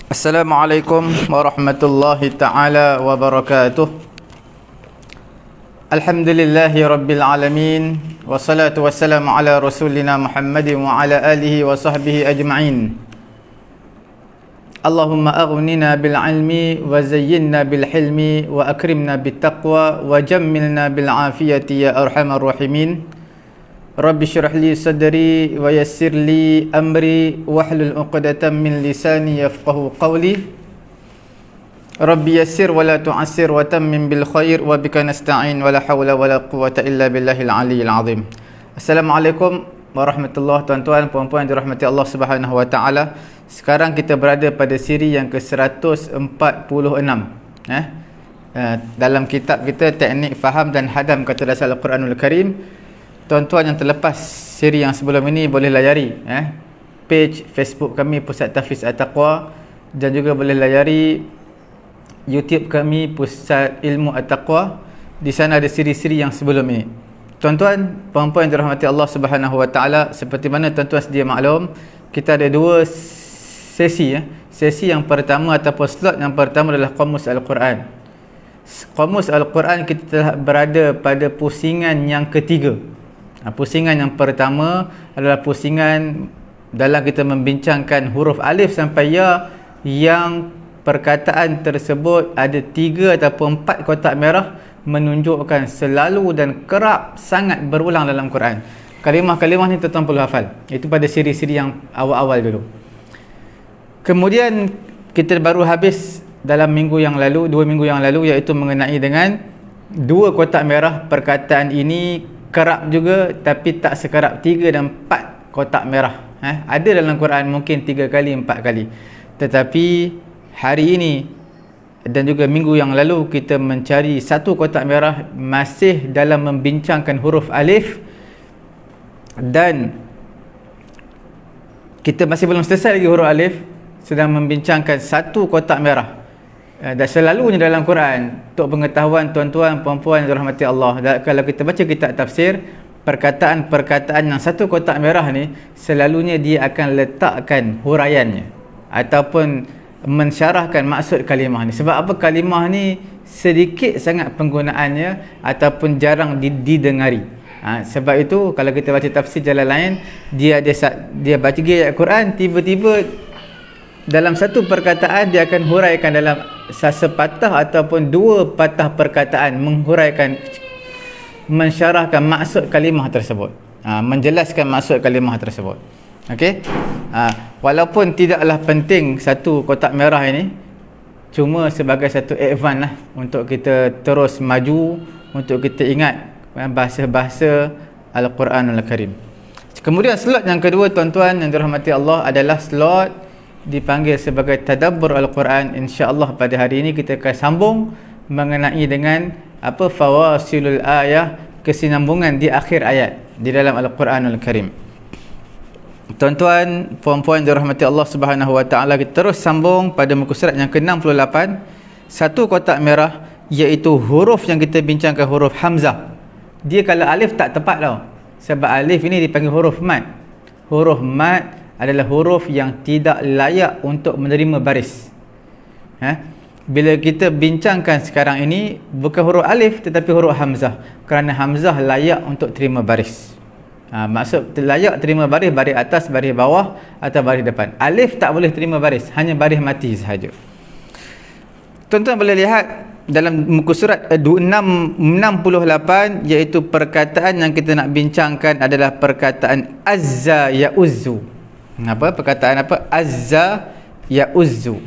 Assalamualaikum warahmatullahi ta'ala wabarakatuh. Alhamdulillahi rabbil alamin. Wassalatu wassalamu ala rasulina Muhammadin wa ala alihi wa sahbihi ajma'in. Allahumma aghnina bil ilmi wa zayyinna bil hilmi wa akrimna bit taqwa wa jammilna bil afiyati ya arhamar rahimin. Rabbi syrah li sadri wa yassir li amri wahlul 'uqdatam min lisani yafqahu qawli. Rabbi yassir wa la tu'assir wa tammim bil khair wa bika nasta'in wa la hawla wa la quwwata illa billahil aliyyil azim. Assalamualaikum warahmatullahi tuan-tuan puan-puan yang dirahmati Allah Subhanahu wa taala. Sekarang kita berada pada siri yang ke-146 dalam kitab kita Teknik Faham dan Hadam Kata Dasar Al-Quranul Karim. Tuan-tuan yang terlepas siri yang sebelum ini boleh layari page Facebook kami Pusat Tahfiz At-Taqwa, dan juga boleh layari YouTube kami Pusat Ilmu At-Taqwa. Di sana ada siri-siri yang sebelum ini. Tuan-tuan, puan-puan yang dirahmati Allah Subhanahu wa taala, seperti mana tuan-tuan sedia maklum, kita ada dua sesi Sesi yang pertama ataupun slot yang pertama adalah Qamus Al-Quran. Qamus Al-Quran kita telah berada pada pusingan yang ketiga. Pusingan yang pertama adalah pusingan dalam kita membincangkan huruf alif sampai ya, yang perkataan tersebut ada 3 ataupun 4 kotak merah, menunjukkan selalu dan kerap sangat berulang dalam Quran. Kalimah-kalimah ni tuan-tuan perlu hafal. Itu pada siri-siri yang awal-awal dulu. Kemudian kita baru habis dalam minggu yang lalu, 2 minggu yang lalu, iaitu mengenai dengan 2 kotak merah. Perkataan ini kerap juga, tapi tak sekerap 3 dan 4 kotak merah. Ada dalam Quran mungkin 3 kali, 4 kali. Tetapi hari ini dan juga minggu yang lalu kita mencari 1 kotak merah, masih dalam membincangkan huruf alif, dan kita masih belum selesai lagi huruf alif, sedang membincangkan 1 kotak merah. Dan selalunya dalam Quran, untuk pengetahuan tuan-tuan puan-puan yang dirahmati Allah, kalau kita baca kitab tafsir, perkataan-perkataan yang 1 kotak merah ni selalunya dia akan letakkan huraiannya ataupun mensyarahkan maksud kalimah ni. Sebab apa? Kalimah ni sedikit sangat penggunaannya ataupun jarang didengari. Sebab itu kalau kita baca tafsir jalan lain, dia baca ayat Quran, tiba-tiba dalam 1 perkataan dia akan huraikan dalam sepatah ataupun 2 patah perkataan, menghuraikan, mensyarahkan maksud kalimah tersebut, menjelaskan maksud kalimah tersebut. Okey, walaupun tidaklah penting 1 kotak merah ini, cuma sebagai satu advance untuk kita terus maju, untuk kita ingat bahasa-bahasa Al-Quranul Karim. Kemudian slot yang kedua tuan-tuan yang dirahmati Allah adalah slot dipanggil sebagai Tadabbur Al-Quran. InsyaAllah pada hari ini kita akan sambung mengenai dengan fawasilul ayah, kesinambungan di akhir ayat di dalam Al-Quranul Karim. Tuan-tuan, puan-puan dirahmati Allah Subhanahu wa taala, kita terus sambung pada muka surat yang ke-68. 1 kotak merah, iaitu huruf yang kita bincangkan, huruf Hamzah. Dia kalau alif tak tepat tau, sebab alif ini dipanggil huruf mad. Huruf mad adalah huruf yang tidak layak untuk menerima baris. Bila kita bincangkan sekarang ini, bukan huruf alif tetapi huruf Hamzah, kerana Hamzah layak untuk terima baris. Maksud layak terima baris, baris atas, baris bawah atau baris depan. Alif tak boleh terima baris, hanya baris mati sahaja. Tuan-tuan boleh lihat dalam muka surat 68, iaitu perkataan yang kita nak bincangkan adalah perkataan azza ya'uzzu. Perkataan apa? Azza ya'uzzu.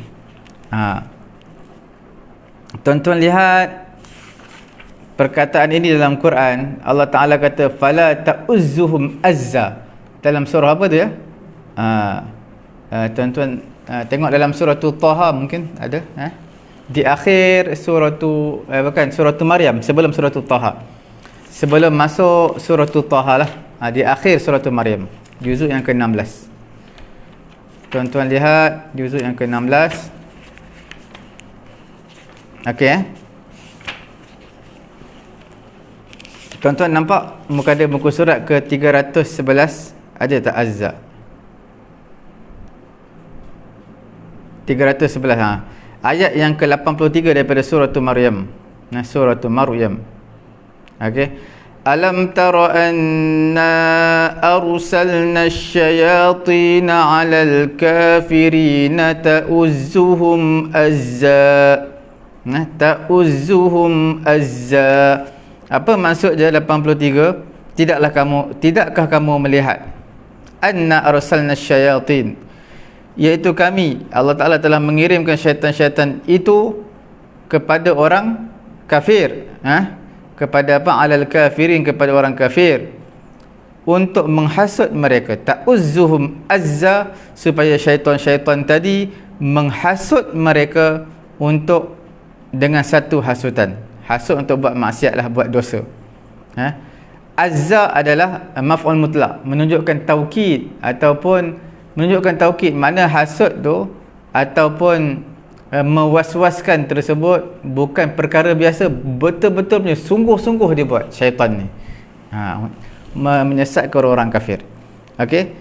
Tuan-tuan lihat perkataan ini dalam Quran. Allah Ta'ala kata fala ta'uzzuhum azza. Dalam surah apa tu ya? Tuan-tuan tengok dalam surah Taha, mungkin ada di akhir surah surah Maryam, sebelum surah Taha, sebelum masuk surah Taha lah, di akhir surah Maryam, juzuk yang ke-16. Tuan-tuan lihat juzuk yang ke-16. Okey. Tuan-tuan nampak muka surat ke-311 ada tak azza? 311. Ayat yang ke-83 daripada surah Maryam. Surah Maryam. Okey. Alam tara anna arsalna asyayatin 'alal kafirina ta'uzzuhum azza. Ta'uzzuhum azza. Apa maksud dia 83? Tidakkah kamu melihat anna arsalna asyayatin, iaitu kami, Allah Ta'ala telah mengirimkan syaitan-syaitan itu kepada orang kafir, kepada apa? Alal kafirin, kepada orang kafir, untuk menghasut mereka. Ta'uzzuhum azza, supaya syaitan-syaitan tadi menghasut mereka untuk dengan satu hasutan. Hasut untuk buat maksiat lah, buat dosa. Azza adalah maf'ul mutlak, menunjukkan taukid, ataupun menunjukkan taukid, mana hasut tu ataupun mewaswaskan tersebut bukan perkara biasa, betul-betul punya sungguh-sungguh dia buat syaitan ni, menyesatkan orang kafir. Okey,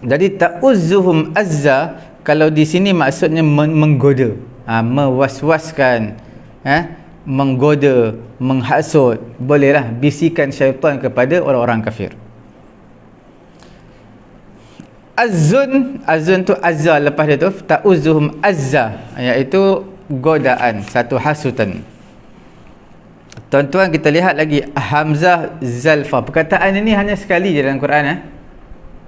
jadi ta'uzzuhum azza, kalau di sini maksudnya menggoda, mewaswaskan, menggoda, menghasut, bolehlah bisikan syaitan kepada orang-orang kafir. Azun tu azza, lepas dia tu ta'uzzuhum azza, iaitu godaan, satu hasutan. Tuan-tuan, kita lihat lagi hamzah zalfa. Perkataan ini hanya sekali je dalam Quran,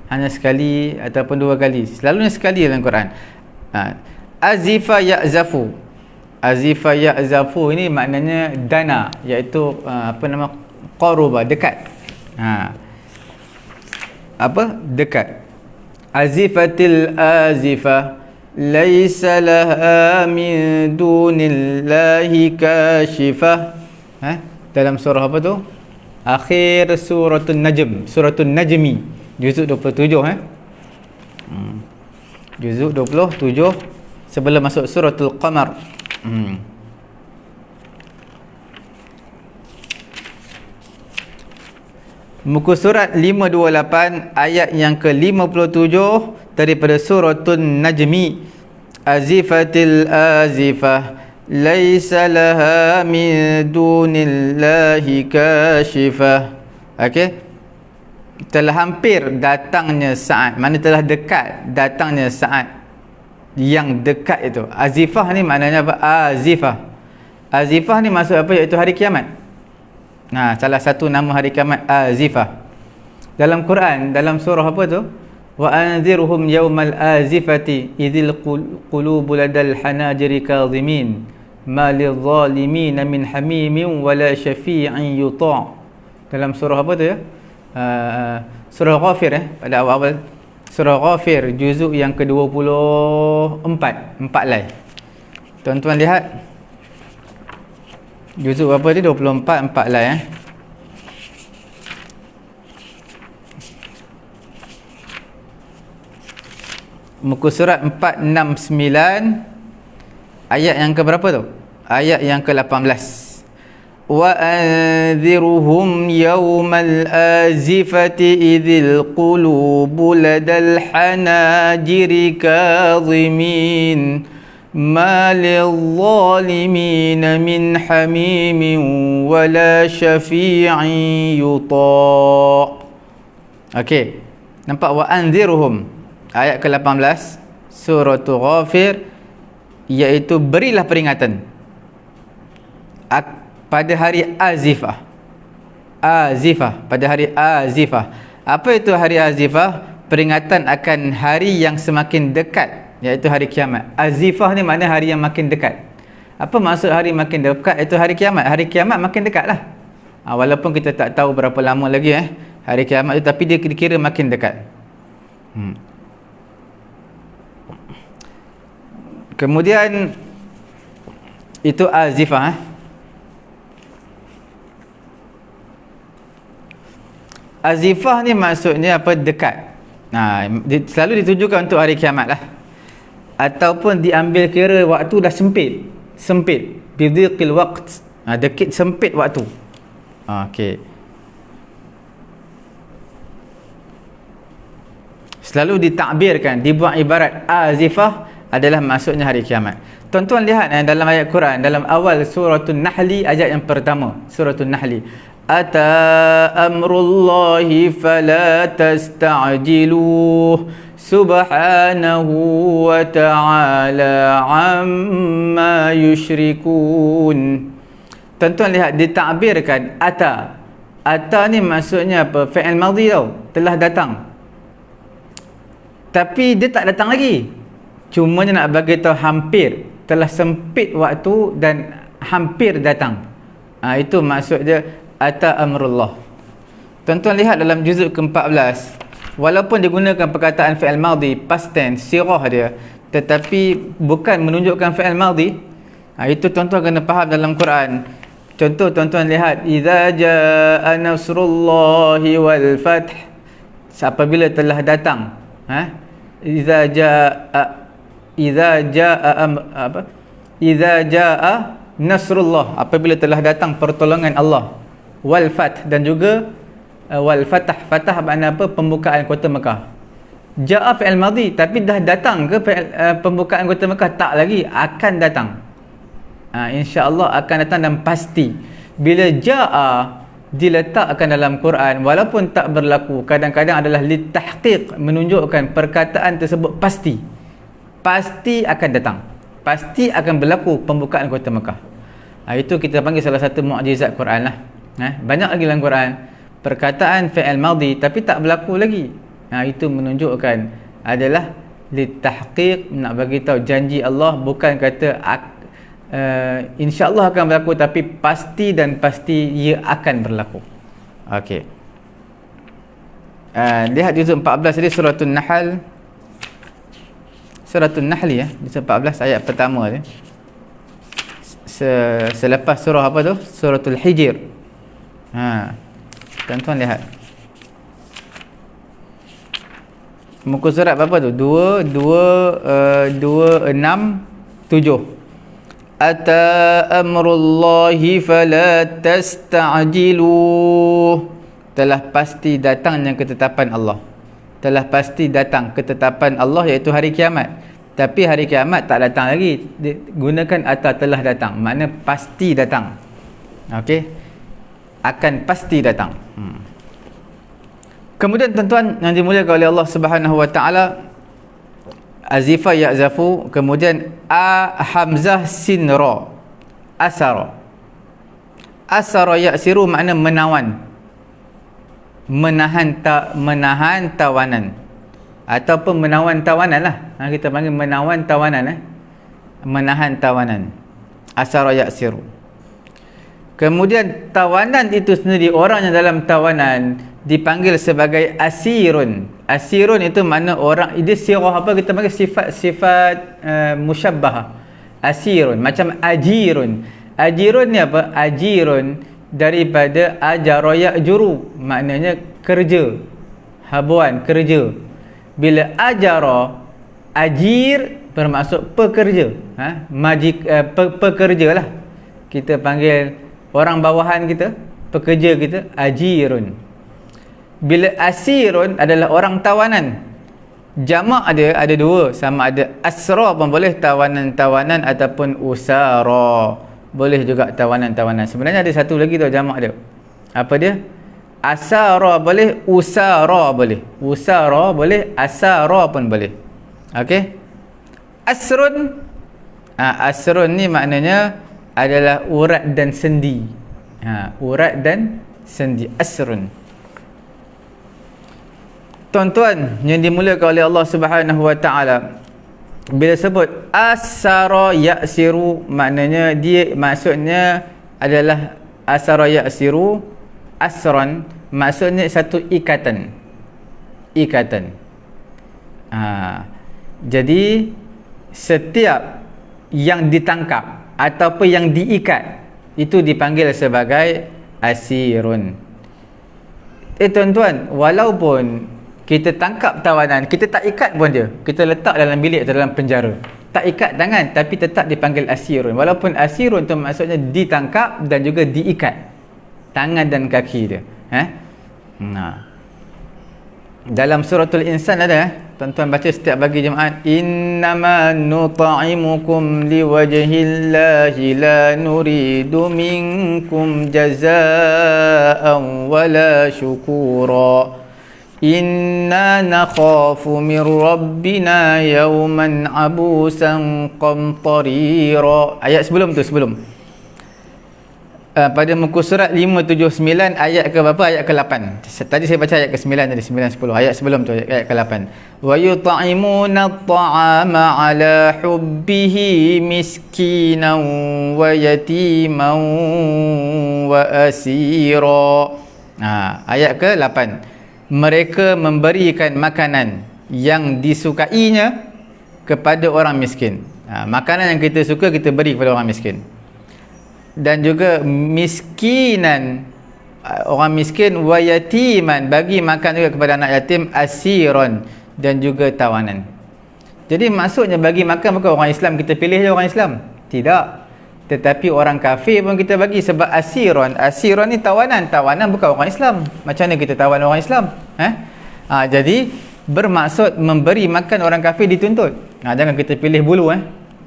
hanya sekali ataupun dua kali, selalunya sekali dalam Quran. Azifa ya'zafu. Azifa ya'zafu ini maknanya dana, iaitu qaruba, dekat. Dekat. Azifatil azifah, laisa laha min dunillahi kashifah. Dalam surah apa tu? Akhir suratul Najm, suratul Najmi, juzuk 27. Juzuk 27, sebelum masuk suratul Qamar. Muka surat 528, ayat yang ke-57 daripada suratul Najmi. Azifatil azifah, laisa laha min dunillahi kashifah. Okey, telah hampir datangnya saat, mana telah dekat datangnya saat yang dekat itu. Azifah ni maknanya apa? Azifah. Azifah ni maksud apa? Iaitu hari kiamat. Salah satu nama hari kiamat azifah. Dalam Quran, dalam surah apa tu? Wa anzirhum yawmal azifati idzil qulubu ladal hanajiri kadhimin ma lidh-dhalimin min hamimin wala syafi'in yuta'. Dalam surah apa tu ya? Surah Ghafir, pada awal surah Ghafir, juzuk yang ke-24, 4 lai. Tuan-tuan lihat juzuk apa dia? 24, 4 lai. Muka surat 469, ayat yang ke berapa tu? Ayat yang ke-18. Wa anzirhum yawmal azifati idzil qulubu ladal hanajiri kadhimin ma lidh-dhalimin min hamimin wala syafi'in yuta'. Okey, nampak? Wa anzirhum, ayat ke-18 surah Ghafir, iaitu berilah peringatan pada hari azifah. Azifah, pada hari azifah. Apa itu hari azifah? Peringatan akan hari yang semakin dekat, iaitu hari kiamat. Azifah ni makna hari yang makin dekat. Apa maksud hari makin dekat? Itu hari kiamat. Hari kiamat makin dekat lah. Walaupun kita tak tahu berapa lama lagi hari kiamat itu, tapi dia kira makin dekat. Kemudian itu azifah. Azifah ni maksudnya apa? Dekat. Selalu ditujukan untuk hari kiamat lah, ataupun diambil kira waktu dah sempit. Bidhiqil waqt, dekit, sempit waktu. Okey, selalu ditakbirkan, dibuat ibarat azifah adalah maksudnya hari kiamat. Tuan-tuan lihat dalam ayat Quran, dalam awal suratul Nahli, ayat yang pertama, suratul Nahli, ata amrullahi fala tasta'jiluh subhanahu wa ta'ala amma yushrikun. Tuan-tuan lihat, ditakbirkan ata. Ata ni maksudnya apa? Fi'il madhi tau, telah datang. Tapi dia tak datang lagi. Cuma nak bagi tahu hampir, telah sempit waktu dan hampir datang. Itu maksud dia ata amrullah. Tuan-tuan lihat dalam juzuk ke-14, walaupun digunakan perkataan fi'il madhi, past tense, sirah dia, tetapi bukan menunjukkan fi'il madhi. Itu tuan-tuan kena faham dalam Quran. Contoh tuan-tuan lihat, idza jaa nasrullahi wal fath, apabila telah datang, idza jaa nasrullah, apabila telah datang pertolongan Allah, wal fath, dan juga wal fatah. Fatah makna apa? Pembukaan kota Mekah. Jaa fi'il madhi, tapi dah datang ke pembukaan kota Mekah? Tak lagi, akan datang. InsyaAllah akan datang dan pasti. Bila jaa diletakkan dalam Quran, walaupun tak berlaku, kadang-kadang adalah litahqiq, menunjukkan perkataan tersebut pasti. Pasti akan datang, pasti akan berlaku pembukaan kota Mekah. Itu kita panggil salah satu mukjizat Quran lah. Banyak lagi dalam Quran perkataan fi'il madhi tapi tak berlaku lagi. Itu menunjukkan adalah litahqiq, nak bagi tahu janji Allah, bukan kata insya-Allah akan berlaku, tapi pasti dan pasti ia akan berlaku. Okey. Lihat juzuk 14 tadi, suratul Nahl. Suratul Nahl ya, juzuk 14 ayat pertama dia. Selepas surah apa tu? Suratul Hijr. Tuan-tuan lihat. Muka surat berapa tu? 267. Ata amrullahi fala tasta'jiluh. Telah pasti datangnya ketetapan Allah. Telah pasti datang ketetapan Allah, iaitu hari kiamat. Tapi hari kiamat tak datang lagi. Gunakan ata, telah datang, makna pasti datang. Okey, akan pasti datang. Kemudian tuan-tuan yang dimuliakan oleh Allah Subhanahu wa taala, azifa ya'zafu, kemudian hamzah sin ra, asara. Asara ya'siru makna menawan, menahan tawanan, ataupun menawan tawanan lah. Kita panggil menawan tawanan, menahan tawanan. Asara ya'siru. Kemudian tawanan itu sendiri, orang yang dalam tawanan dipanggil sebagai asirun. Asirun itu makna orang, dia sirah apa, kita panggil sifat musyabbah. Asirun, macam ajirun. Ajirun ni apa? Ajirun daripada ajara ya'juru, maknanya kerja, habuan, kerja. Bila ajara, ajir bermaksud pekerja, pekerja lah. Kita panggil orang bawahan kita, pekerja kita, ajirun. Bila asirun adalah orang tawanan, jamak dia ada dua, sama ada asra pun boleh, tawanan-tawanan, ataupun usara, boleh juga tawanan-tawanan. Sebenarnya ada satu lagi tu jamak dia. Apa dia? Asara boleh, usara boleh. Usara boleh, asara pun boleh. Okey. Asrun, asrun ni maknanya adalah urat dan sendi. Urat dan sendi, asrun. Tuan-tuan yang dimuliakan oleh Allah Subhanahu wa taala, bila sebut asara ya'siru, maknanya dia, maksudnya adalah asara ya'siru, asran, maksudnya satu ikatan. Ikatan. Jadi setiap yang ditangkap ataupun yang diikat itu dipanggil sebagai asirun. Tuan-tuan, walaupun kita tangkap tawanan, kita tak ikat pun dia, kita letak dalam bilik atau dalam penjara, tak ikat tangan, tapi tetap dipanggil asirun. Walaupun asirun tu maksudnya ditangkap dan juga diikat tangan dan kaki dia. Dalam suratul Insan ada Tuan-tuan baca setiap bagi jemaat, innama nut'imukum liwajhillahi la nuridu minkum jazaa'an wala syukura inna nakhafu min rabbina yawman abusan qamtarira. Ayat sebelum tu, pada muka surat 579 ayat ke berapa? Ayat ke-8. Tadi saya baca ayat ke-9 tadi, 9 10. Ayat sebelum tu ayat ke-8. Wa yut'imuna at-ta'ama 'ala hubbihi miskinan wa yatiman wa asira. Ayat ke-8. Mereka memberikan makanan yang disukainya kepada orang miskin. Makanan yang kita suka kita beri kepada orang miskin. Dan juga miskinan, orang miskin, wa yatiman, bagi makan juga kepada anak yatim, asiron, dan juga tawanan. Jadi maksudnya bagi makan bukan orang Islam kita pilih je orang Islam, tidak, tetapi orang kafir pun kita bagi, sebab asiron ni tawanan bukan orang Islam. Macam mana kita tawan orang Islam? Jadi bermaksud memberi makan orang kafir dituntut. Jangan kita pilih bulu,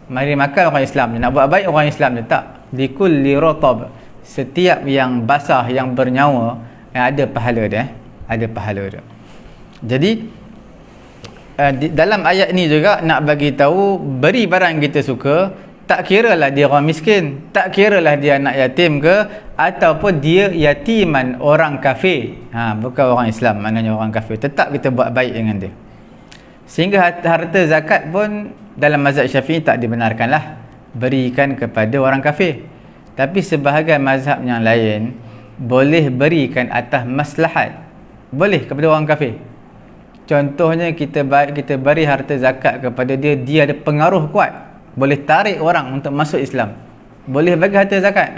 mari makan orang Islam, nak buat baik orang Islam je, tak. Likulli ratab, setiap yang basah, yang bernyawa, ada pahala dia, ada pahala dia. Jadi dalam ayat ni juga nak bagi tahu, beri barang yang kita suka, tak kiralah dia orang miskin, tak kiralah dia anak yatim ke, ataupun dia yatiman, orang kafir, bukan orang Islam, maknanya orang kafir, tetap kita buat baik dengan dia. Sehingga harta zakat pun dalam mazhab Syafi'i tak dibenarkanlah berikan kepada orang kafir. Tapi sebahagian mazhab yang lain boleh berikan atas maslahat, boleh kepada orang kafir. Contohnya kita beri harta zakat kepada dia, dia ada pengaruh kuat, boleh tarik orang untuk masuk Islam, boleh bagi harta zakat,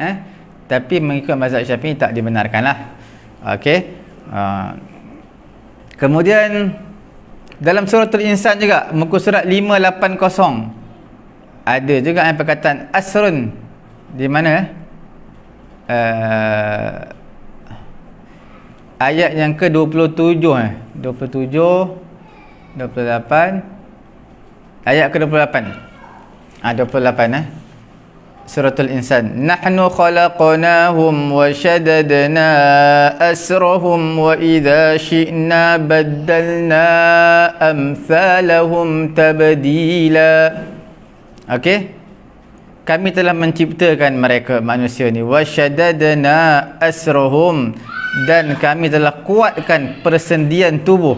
tapi mengikut mazhab Syafi'i tak dibenarkanlah. Okey. Kemudian dalam suratul insan juga, muka surat 580, ada juga yang perkataan asrun. Di mana? Ayat yang ke-27, 27, 28, ayat ke-28. 28 suratul insan. Nahnu khalaqnahum wa shaddadna asrahum wa idza syi'na baddalna amsalahum tabdila. Okey, kami telah menciptakan mereka, manusia ni, wa shaddadna asrahum, dan kami telah kuatkan persendian tubuh.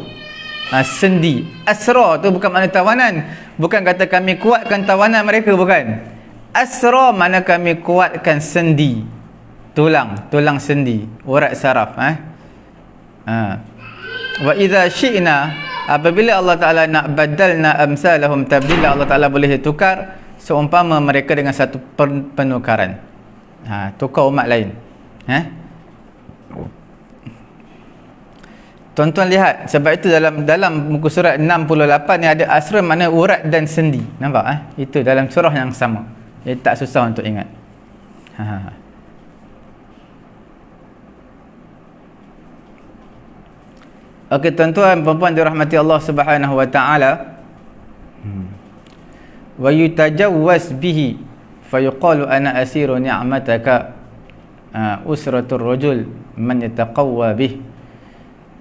Sendi, asra tu bukan makna tawanan, bukan kata kami kuatkan tawanan mereka, bukan. Asra makna kami kuatkan sendi, tulang sendi, urat saraf. Wa idza syi'na, apabila Allah Ta'ala nak badalna amsalahum tabdila, Allah Ta'ala boleh tukar seumpama mereka dengan satu penukaran, tukar umat lain. Tuan-tuan lihat, sebab itu dalam muka surat 68 ni ada asra, mana urat dan sendi. Nampak? Itu dalam surah yang sama. Jadi tak susah untuk ingat. Okey tuan-tuan, puan-puan dirahmati Allah Subhanahu wa taala. Wa yutajawwaz bihi fayuqalu ana asiru ni'mataka usratur rajul man yataqawwa bih.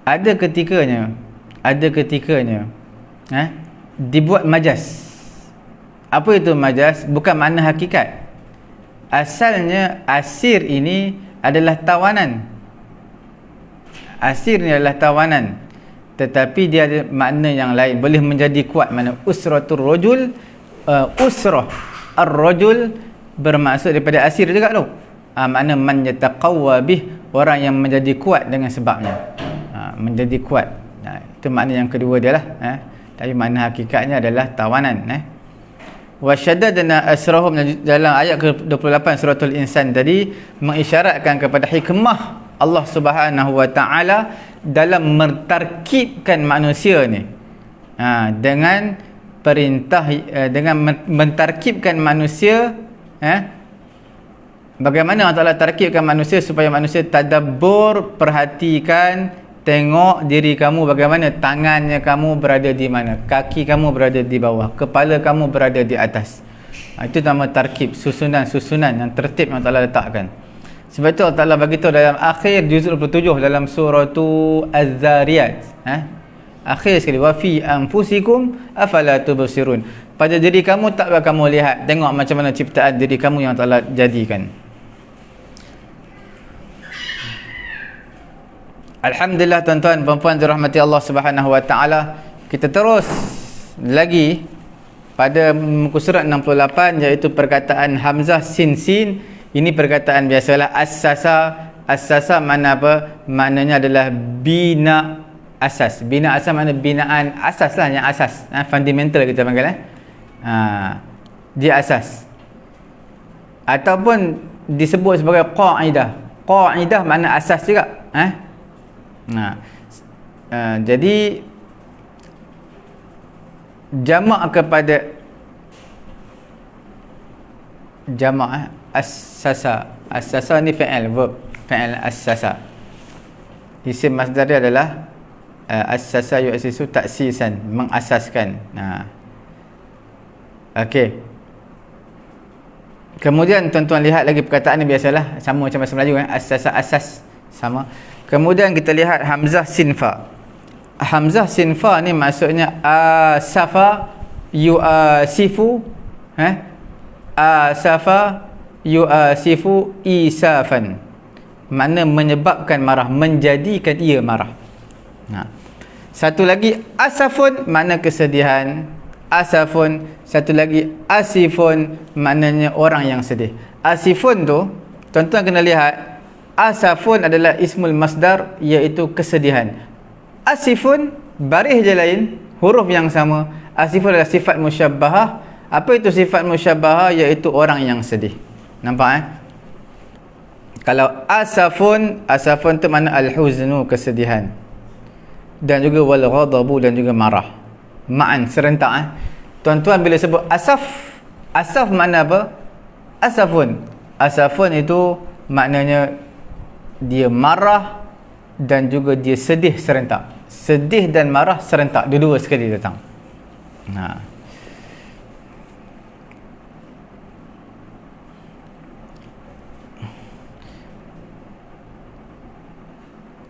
Ada ketikanya dibuat majas. Apa itu majas? Bukan makna hakikat. Asalnya asir ini adalah tawanan. Asir ni adalah tawanan, tetapi dia ada makna yang lain, boleh menjadi kuat. Mana usratur rajul, usrah ar-rajul bermaksud daripada asir juga tu. Makna man yataqawwa bih, orang yang menjadi kuat dengan sebabnya. Menjadi kuat. Itu makna yang kedua dia lah. Tapi makna hakikatnya adalah tawanan. Wa syaddadna asrahum, dalam ayat ke-28 suratul insan tadi mengisyaratkan kepada hikmah Allah Subhanahu wa taala dalam mentarkibkan manusia ni, dengan perintah, dengan mentarkibkan manusia, bagaimana Allah Taala tarkibkan manusia supaya manusia tadabbur, perhatikan tengok diri kamu bagaimana, tangannya kamu berada di mana, kaki kamu berada di bawah, kepala kamu berada di atas. Itu nama tarkib, susunan-susunan yang tertib yang Allah letakkan. Sebab itu Allah Ta'ala beritahu dalam akhir juz 27 dalam surah Az-Zariyat, akhir sekali, wa fi anfusikum afala tubsirun. Pada diri kamu tak kamu lihat, tengok macam mana ciptaan diri kamu yang Allah jadikan. Alhamdulillah tuan-tuan puan-puan dirahmati Allah Subhanahu wa taala. Kita terus lagi pada muka surat 68, iaitu perkataan hamzah sin sin. Ini perkataan biasalah, assasa mana apa? Maknanya adalah bina asas. Bina asas makna binaan asas lah, yang asas, fundamental kita panggil dia asas. Ataupun disebut sebagai qaidah. Qaidah makna asas juga, jadi jamak kepada jamak assasa ni fi'il, verb, fi'il assasa. Isim masdar dia adalah assasa yu'assisu ta'sisan, mengasaskan. Okey. Kemudian tuan-tuan lihat lagi perkataan ni, biasalah sama macam bahasa Melayu, assasa, asas, sama. Kemudian kita lihat hamzah sinfa. Hamzah sinfa ni maksudnya asafa yu'asifu, asafa yu'asifu isafan. Makna menyebabkan marah, menjadikan ia marah. Satu lagi asafun, makna kesedihan. Asafun, satu lagi asifun, maknanya orang yang sedih. Asifun tu tuan-tuan kena lihat, asafun adalah ismul masdar, iaitu kesedihan. Asifun baris je lain, huruf yang sama. Asifun adalah sifat musyabbahah. Apa itu sifat musyabbahah? Iaitu orang yang sedih. Nampak Kalau asafun, asafun tu makna al-huznu, kesedihan. Dan juga wal ghadabu, dan juga marah. Ma'an, serentak. Tuan-tuan bila sebut asaf, asaf makna apa? Asafun. Asafun itu maknanya dia marah dan juga dia sedih serentak. Sedih dan marah serentak, dua-dua sekali datang.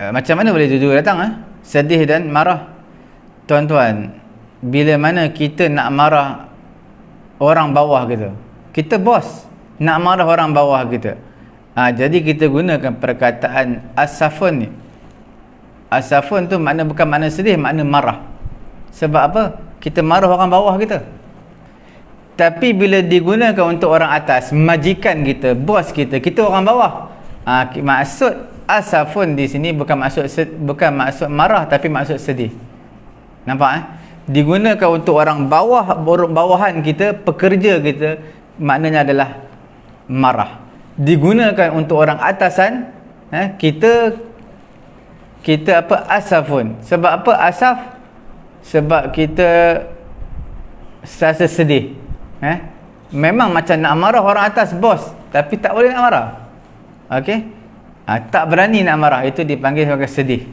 Macam mana boleh dua-dua datang? Sedih dan marah. Tuan-tuan, bila mana kita nak marah orang bawah kita, kita bos, nak marah orang bawah kita, jadi kita gunakan perkataan asafun ni. Asafun tu makna bukan makna sedih, makna marah. Sebab apa? Kita marah orang bawah kita. Tapi bila digunakan untuk orang atas, majikan kita, bos kita, kita orang bawah. Maksud asafun di sini bukan maksud marah, tapi maksud sedih. Nampak digunakan untuk orang bawah, bawahan kita, pekerja kita, maknanya adalah marah. Digunakan untuk orang atasan, kita apa? Asafun. Sebab apa asaf? Sebab kita rasa sedih. Memang macam nak marah orang atas, bos, tapi tak boleh nak marah. Okey, tak berani nak marah, itu dipanggil sebagai sedih.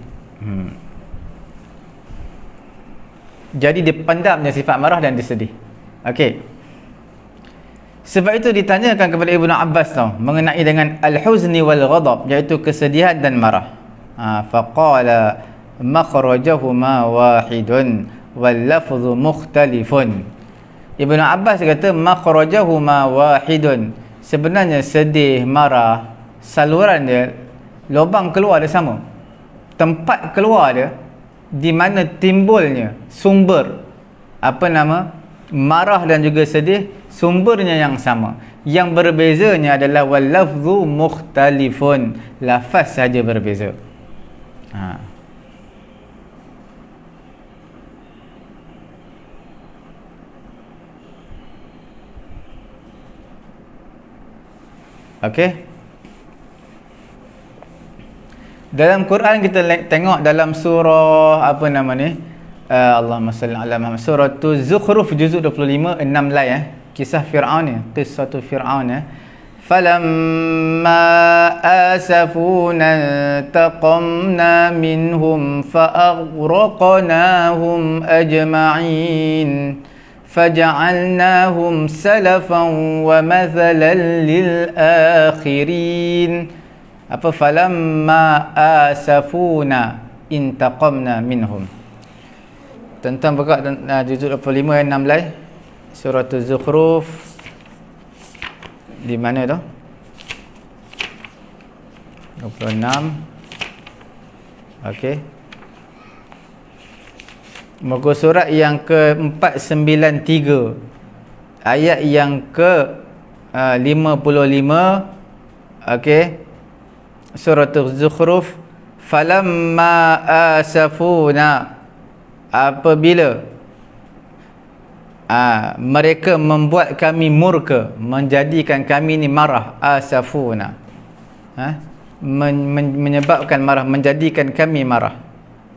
Jadi dia pendamnya sifat marah dan dia sedih. Okey, sebab itu ditanyakan kepada Ibnu Abbas mengenai dengan al-huzni wal ghadab, iaitu kesedihan dan marah. Faqala makhrajahuma wahidun wal lafzu mukhtalifun. Ibnu Abbas kata makhrajahuma wahidun, sebenarnya sedih, marah, saluran dia, lubang keluar dia sama. Tempat keluar dia, di mana timbulnya sumber marah dan juga sedih, sumbernya yang sama. Yang berbezanya adalah wal lafzu mukhtalifun, lafaz saja berbeza. Okey. Dalam Quran kita tengok dalam surah Allahumma salli ala Muhammad, surah Zukhruf juzuk 25, 6 lai kisah Fir'aun ni, qissatu Fir'aun falamma asafuna taqamna minhum fa'aghraqnahum ajma'in faja'alnahum salafan wa mathalan lil akhirin. Apa? Falamma asafuna intaqamna minhum. Tuan-tuan buka juzuk 25 ayat 16 surah Az-Zukhruf. Di mana tu? 26. Okey. Muka surat yang ke-493, ayat yang ke-55. Okey. Surah Az-Zukhruf. Falamma asafuna, apabila mereka membuat kami murka, menjadikan kami ni marah. Asafuna, menyebabkan marah, menjadikan kami marah.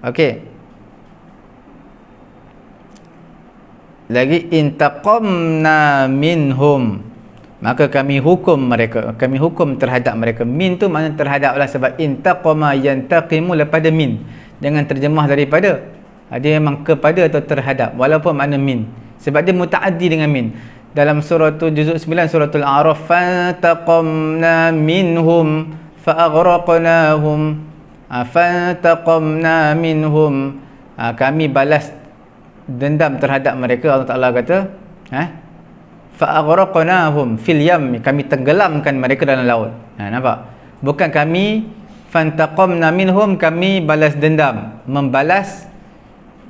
Okey. Lagi, intaqamna minhum, maka kami hukum mereka, kami hukum terhadap mereka. Min tu makna terhadap lah, sebab intaqama yantaqimu lepas ada min, dengan terjemah daripada. Dia memang kepada atau terhadap, walaupun makna min, sebab dia mutaaddi dengan min. Dalam surah tu, juzuk 9 suratul A'raf, fantaqamna minhum fa'aghraqnahum, fantaqamna minhum, kami balas dendam terhadap mereka. Allah Ta'ala kata fa'aghraqnahum fil yam, kami tenggelamkan mereka dalam laut. Nampak? Bukan kami fantaqamna minhum, kami balas dendam, membalas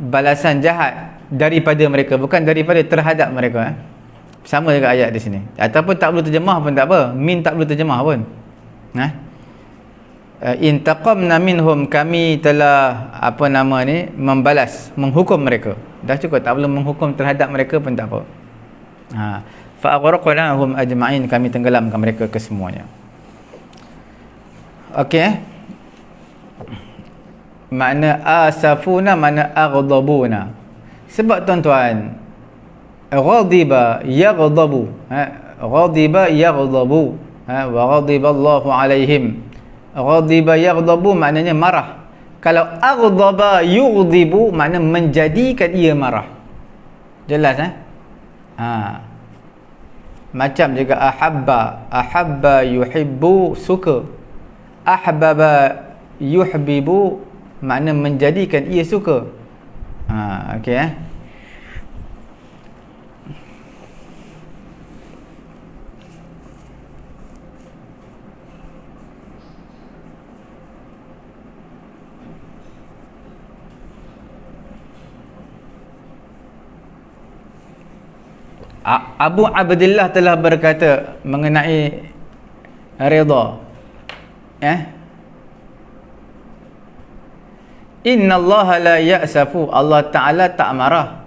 balasan jahat daripada mereka, bukan daripada terhadap mereka. Sama juga ayat di sini. Ataupun tak perlu terjemah pun tak apa, min tak perlu terjemah pun. Intaqamna minhum, kami telah membalas, menghukum mereka. Dah cukup, tak perlu menghukum terhadap mereka pun tak apa. Fa'aghraqnahum ajma'in, kami tenggelamkan mereka kesemuanya. Okey. Makna asafuna, makna aghdabuna. Sebab tuan-tuan, ghadiba yaghdabu, ghadiba yaghdabu, wa ghadiballahu alaihim. Ghadiba yaghdabu maknanya marah. Kalau aghdaba yughdibu, makna menjadikan ia marah. Jelas macam juga ahabba yuhibbu, suka. Ahbaba yuhbibu, makna menjadikan ia suka. Okey. Abu Abdillah telah berkata mengenai redha, Inna Allah la ya'safu, Allah Ta'ala tak marah,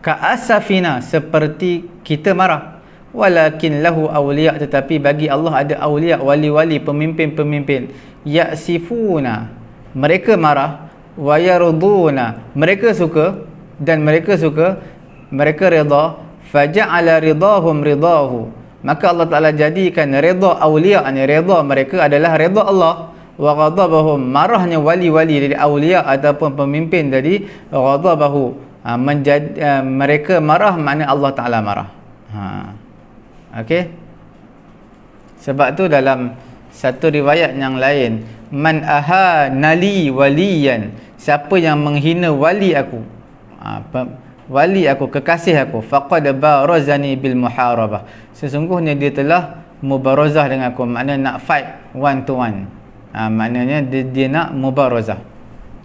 ka'asafina, seperti kita marah. Walakin lahu awliya, tetapi bagi Allah ada awliya, wali-wali, pemimpin-pemimpin. Ya'sifuna, mereka marah. Wa yarduna, mereka suka, dan mereka suka, mereka redha. Faja'ala ridahum ridahu, maka Allah Ta'ala jadikan redha awliya, redha mereka adalah redha Allah. Wa ghadabahum, marahnya wali-wali dari awliya ataupun pemimpin dari ghadabahu, mereka marah, makna Allah Ta'ala marah. Okey. Sebab tu dalam satu riwayat yang lain, man ahanali waliyan, siapa yang menghina wali aku, wali aku, kekasih aku, faqad barazani bil muharabah, sesungguhnya dia telah mubarazah dengan aku, maknanya nak fight one to one. Maknanya dia nak mubarazah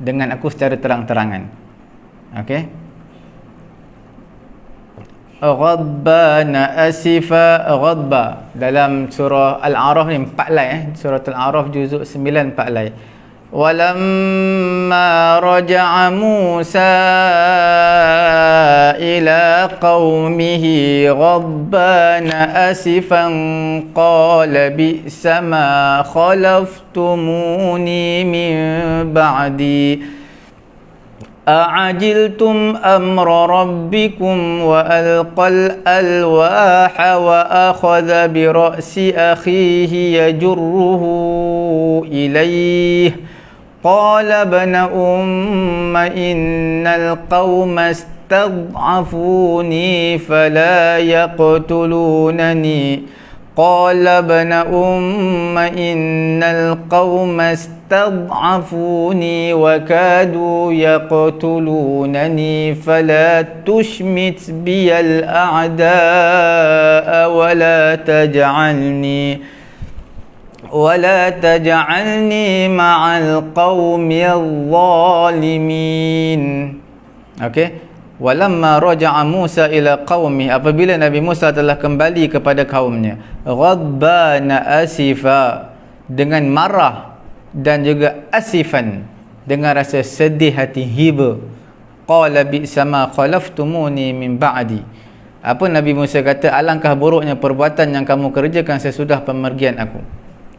dengan aku secara terang-terangan. Okey. Ghadbana asifa, ghadba dalam surah Al-A'raf ni 4 lai, surah Al-A'raf juzuk 9 4 lai. Walamma raja'a Musa ila qaumihi ghadbana asifan qala bi'sa ma khalaftumuni min ba'di أعجلتم أمر ربكم وألقى الألواح وأخذ برأس أخيه يجره إليه قال ابن أم إن القوم استضعفوني فلا يقتلونني قال ابن أم إن القوم استضعفوني وكادوا يقتلونني فلا تشمت بي الأعداء ولا تجعلني مع القوم الظالمين. Okey. Walamma raja'a Musa ila qaumi, apabila Nabi Musa telah kembali kepada kaumnya, ghadbana asifa, dengan marah dan juga asifan, dengan rasa sedih hati, hiba. Qala bi'sa ma khalaftumuni min ba'di. Apa Nabi Musa kata? Alangkah buruknya perbuatan yang kamu kerjakan sesudah pemergian aku.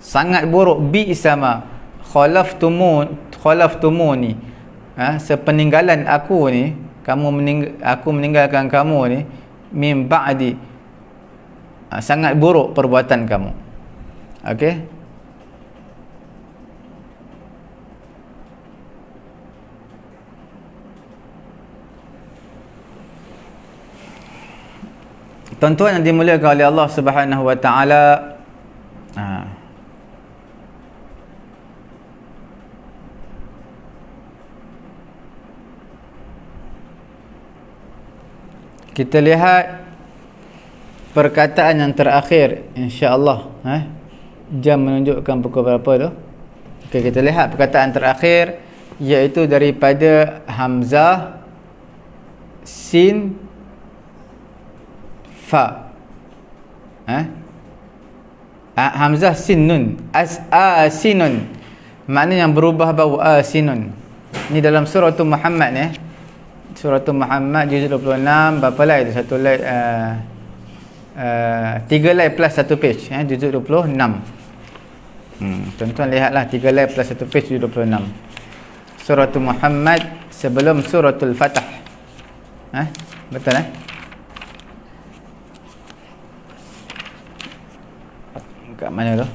Sangat buruk. Bi'sa ma khalaftumuni, sepeninggalan aku ni, aku meninggalkan kamu ni, min ba'di, sangat buruk perbuatan kamu. Okey. Tuan-tuan yang dimuliakan oleh Allah Subhanahu wa taala, kita lihat perkataan yang terakhir, insya-Allah. Jam menunjukkan pukul berapa tu? Okey, kita lihat perkataan terakhir, iaitu daripada Hamzah, Sin, Fa. Hamzah, Sin, Nun. Sinun. Makna yang berubah bau, Sinun. Ini dalam surah Muhammad Surah Muhammad juz 26, berapa slide tu? Satu slide, 3 slide plus 1 page, juz 26. Tuan-tuan lihatlah, 3 slide plus 1 page, juz 26. Surah Muhammad sebelum suratul Fatah. Betul kat mana tu?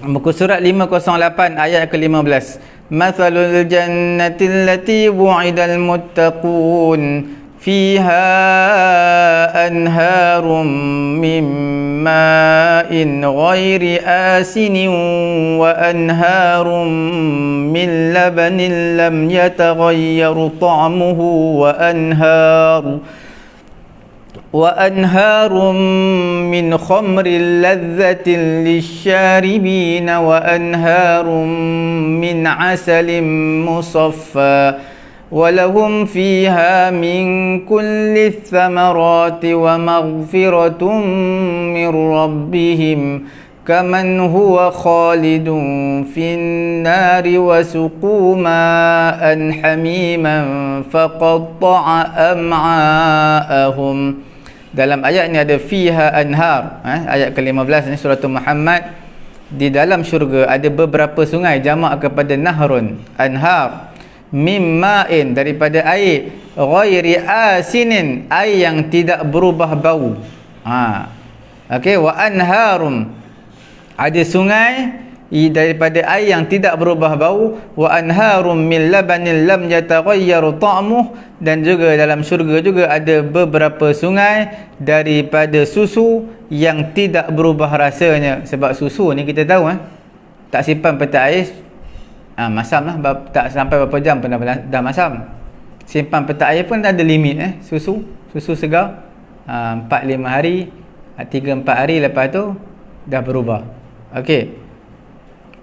Muka surat 508 ayat ke-15. Mathalul jannati allati wu'idal muttaqun fiha anharum min ma'in ghairi asinin wa anharum min labanin lam yataghayyar ta'muhu وأنهار من خمر لذة للشاربين وأنهار من عسل مصفى ولهم فيها من كل الثمرات ومغفرة من ربهم كمن هو خالد في النار وسقوا ماء حميما فقطع أمعاءهم. Dalam ayat ni ada fiha anhar, ayat ke-15 ni surah Muhammad. Di dalam syurga ada beberapa sungai, jamak kepada nahrun, anhar, mimma'in, daripada air, ghairi asinin, air yang tidak berubah bau. Okey, wa anharum, ada sungai daripada air yang tidak berubah bau, wa anharum min labanin lam yataghayyar ta'muh, dan juga dalam syurga juga ada beberapa sungai daripada susu yang tidak berubah rasanya. Sebab susu ni kita tahu tak simpan peta ais, masam lah, tak sampai berapa jam pun dah masam. Simpan peta air pun ada limit. Susu segar 4-5 hari, 3-4 hari lepas tu dah berubah. Okey.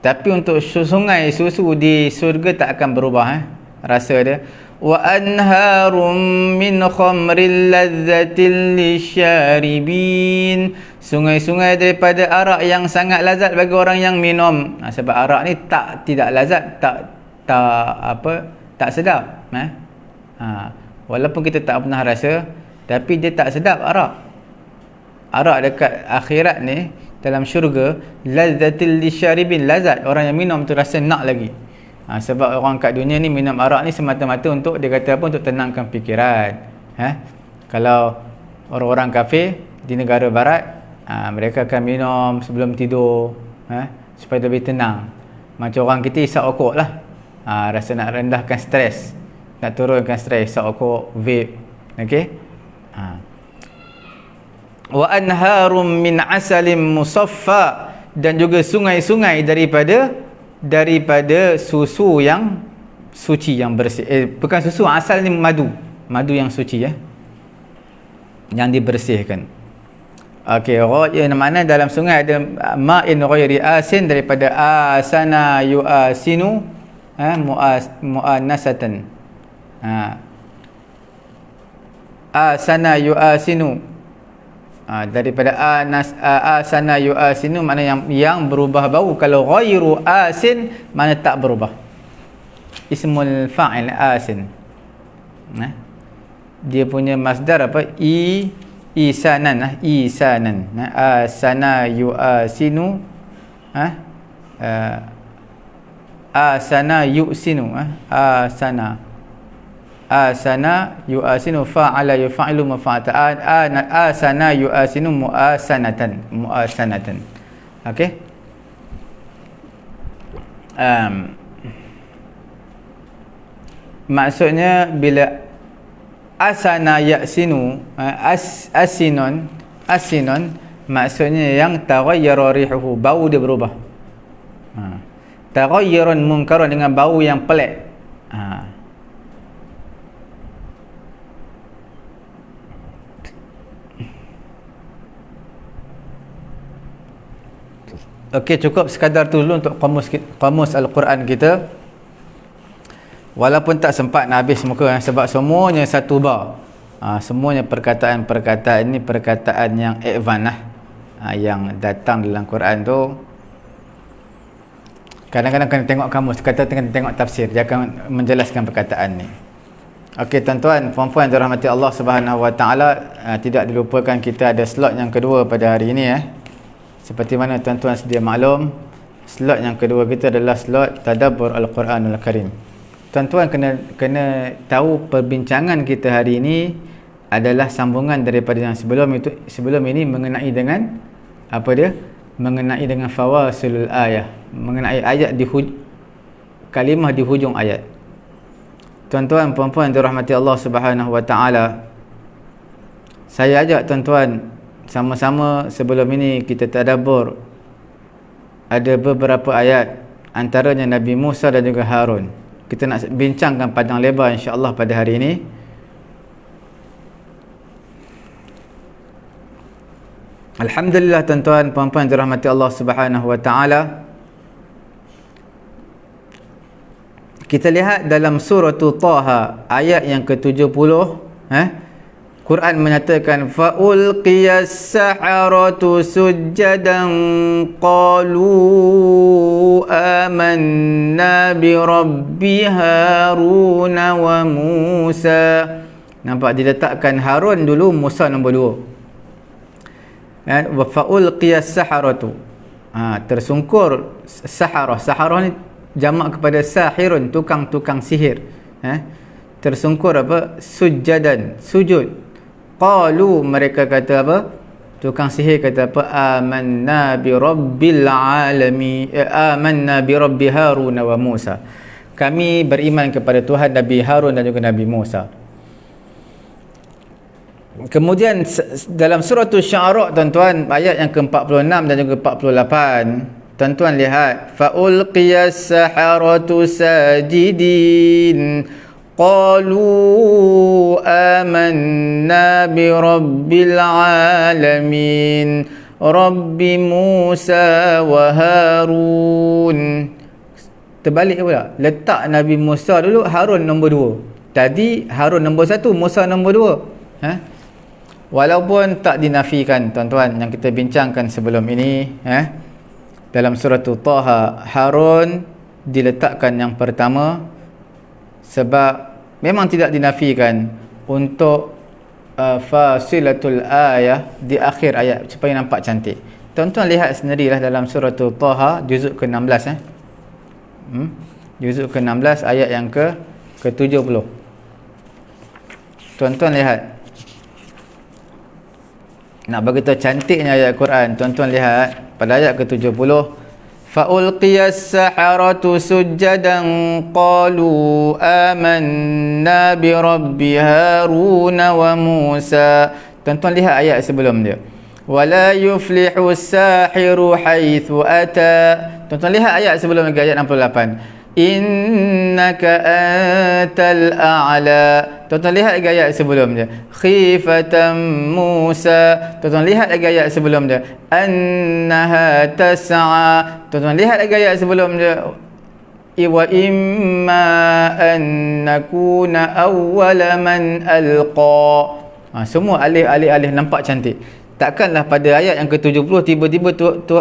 Tapi untuk sungai susu di syurga tak akan berubah rasa dia. Wa anharum min khamril ladzatil lisyaribin, sungai-sungai daripada arak yang sangat lazat bagi orang yang minum. Sebab arak ni tidak lazat, tak sedap. Walaupun kita tak pernah rasa, Tapi dia tak sedap arak. Arak dekat akhirat ni, dalam syurga, lazzatil lisyaribin, lazat, orang yang minum tu rasa nak lagi. Sebab orang kat dunia ni minum arak ni semata-mata untuk, dia kata apa, untuk tenangkan fikiran. Kalau orang-orang kafir di negara barat, mereka akan minum sebelum tidur, supaya lebih tenang. Macam orang kita isap okok lah, rasa nak rendahkan stres, nak turunkan stres, isap okok, vape. Okey. Wa anharum min asalim musaffa, dan juga sungai-sungai daripada susu yang suci, yang bersih. Bukan susu, asal ni madu yang suci, yang dibersihkan. Okey, yang mana dalam sungai ada ma'in ghairi asin, daripada asana yu'asinu, mu'annasatan. Asana yu'asinu, daripada asana yu'asinu, mana yang berubah bau. Kalau ghairu asin, mana tak berubah. Ismul fa'il asin. Dia punya masdar apa? Isanan. Asana yu'asinu, asana yu'sinu, asana yu'asinu, fa'ala yufa'ilu mafa'ata, asana yu'asinu mu'asanatan. Okey. Maksudnya bila asana ya'sinu, asinon, maksudnya yang taghayyara rihuhu, bau dia berubah. Taghayyaran munkaran, dengan bau yang pelik. Okey, cukup sekadar tu dulu untuk kamus Al-Quran kita. Walaupun tak sempat nak habis muka, sebab semuanya satu bar. Semuanya perkataan-perkataan ni perkataan yang advance lah, yang datang dalam Quran tu. Kadang-kadang kena tengok kamus, kena tengok tafsir, dia akan menjelaskan perkataan ni. Okey tuan-tuan, puan-puan yang dirahmati Allah Subhanahu Wa Taala, tidak dilupakan kita ada slot yang kedua pada hari ini. Seperti mana tuan-tuan sedia maklum, slot yang kedua kita adalah slot Tadabbur Al-Quranul Karim. Tuan-tuan kena tahu perbincangan kita hari ini adalah sambungan daripada yang sebelum ini mengenai dengan apa dia? Mengenai dengan fawasilul ayah, mengenai ayat kalimah di hujung ayat. Tuan-tuan puan-puan dirahmati Allah Subhanahu Wa Taala, saya ajak tuan-tuan sama-sama sebelum ini kita tadabbur. Ada beberapa ayat, antaranya Nabi Musa dan juga Harun. Kita nak bincangkan panjang lebar insya-Allah pada hari ini. Alhamdulillah tuan-tuan puan-puan dirahmati Allah Subhanahu Wa Taala. Kita lihat dalam surah Taha ayat yang ke-70, Quran menyatakan faulqiyas saharatu sujjadan qalu amanna bi rabbi Harun wa Musa. Nampak diletakkan Harun dulu, Musa nombor 2. Wa faulqiyas saharatu, tersungkur saharah ni jamak kepada sahirun, tukang sihir. Tersungkur apa? Sujjadan, sujud. Qalu, mereka kata apa? Tukang sihir kata apa? Amanna bi rabbil alamin, amanna bi rabbi Harun wa Musa. Kami beriman kepada Tuhan Nabi Harun dan juga Nabi Musa. Kemudian dalam surah Syu'ara tuan-tuan, ayat yang ke-46 dan juga 48, tuan-tuan lihat, faulqiyas saharatu sajidin qalu amanna bi rabbil alamin rabbi Musa wa Harun. Terbalik pula, letak Nabi Musa dulu, Harun nombor 2. Tadi Harun nombor 1, Musa nombor 2. Walaupun tak dinafikan tuan-tuan yang kita bincangkan sebelum ini, dalam surah Taha Harun diletakkan yang pertama sebab memang tidak dinafikan untuk fasilatul ayah di akhir ayat supaya nampak cantik. Tuan-tuan lihat sendirilah dalam surah Taha juzuk ke-16 juzuk ke-16 ayat yang ke-70. Tuan-tuan lihat. Nak bagi tahu cantiknya ayat Quran, tuan-tuan lihat pada ayat ke-70. Fa'ulqiyas saharatu sujjadan qalu amanna bi rabbi Harun wa Musa. Tuan-tuan lihat ayat sebelum dia. Wala yuflihu sahiru haitsu ata. Tuan-tuan lihat ayat sebelum lagi, ayat 68. Innaka antal a'la. Tuan-tuan lihat lagi ayat sebelum dia. Khifatan Musa. Tuan-tuan lihat lagi ayat sebelum dia. Annaha tas'a. Tuan-tuan lihat lagi ayat sebelum dia. Wa imma an nakuna awwala man alqa. Semua alih nampak cantik. Takkanlah pada ayat yang ke-70 tiba-tiba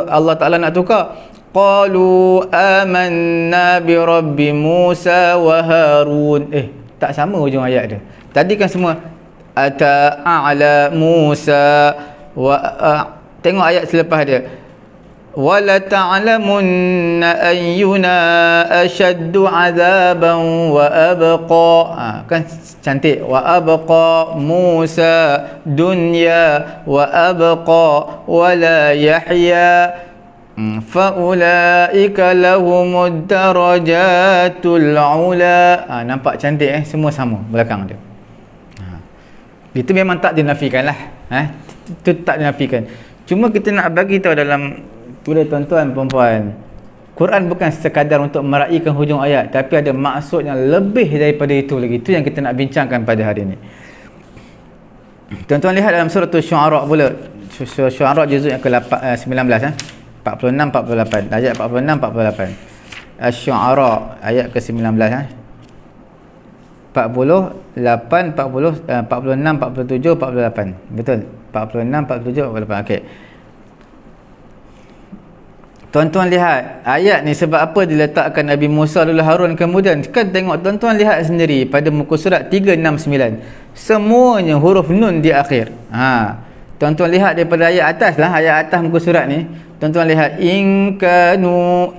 Allah Ta'ala nak tukar. Qalu amanna bi rabbi Musa wa Harun. Tak sama hujung ayat dia. Tadi kan semua ata a'la Musa wa tengok ayat selepas dia. Wala ta'lamunna ayyuna ashaddu 'adzaban wa abqa. Kan cantik. Wa abqa Musa dunya wa abqa wala Yahya faulaika lahumud darajatul ula. Nampak cantik semua sama belakang dia. Itu memang tak dinafikan lah. Itu tak dinafikan. Cuma kita nak bagi tahu dalam tuan-tuan perempuan, Quran bukan sekadar untuk meraihkan hujung ayat, tapi ada maksud yang lebih daripada itu lagi. Itu yang kita nak bincangkan pada hari ini. Tuan-tuan lihat dalam surah Syu'ara pula. Surah Syu'ara juzuk yang ke-19 46-48, ayat 46-48. Asy-Syu'ara ayat ke-19 48, 46, 47, 48. Betul? 46, 47, 48. Okey. Tuan-tuan lihat ayat ni sebab apa diletakkan Nabi Musa dulu Harun kemudian. Kan tengok tuan-tuan lihat sendiri pada muka surat 369. Semuanya huruf nun di akhir. Tuan-tuan lihat daripada ayat atas lah, ayat atas muka surat ni. Tuan-tuan lihat in kanu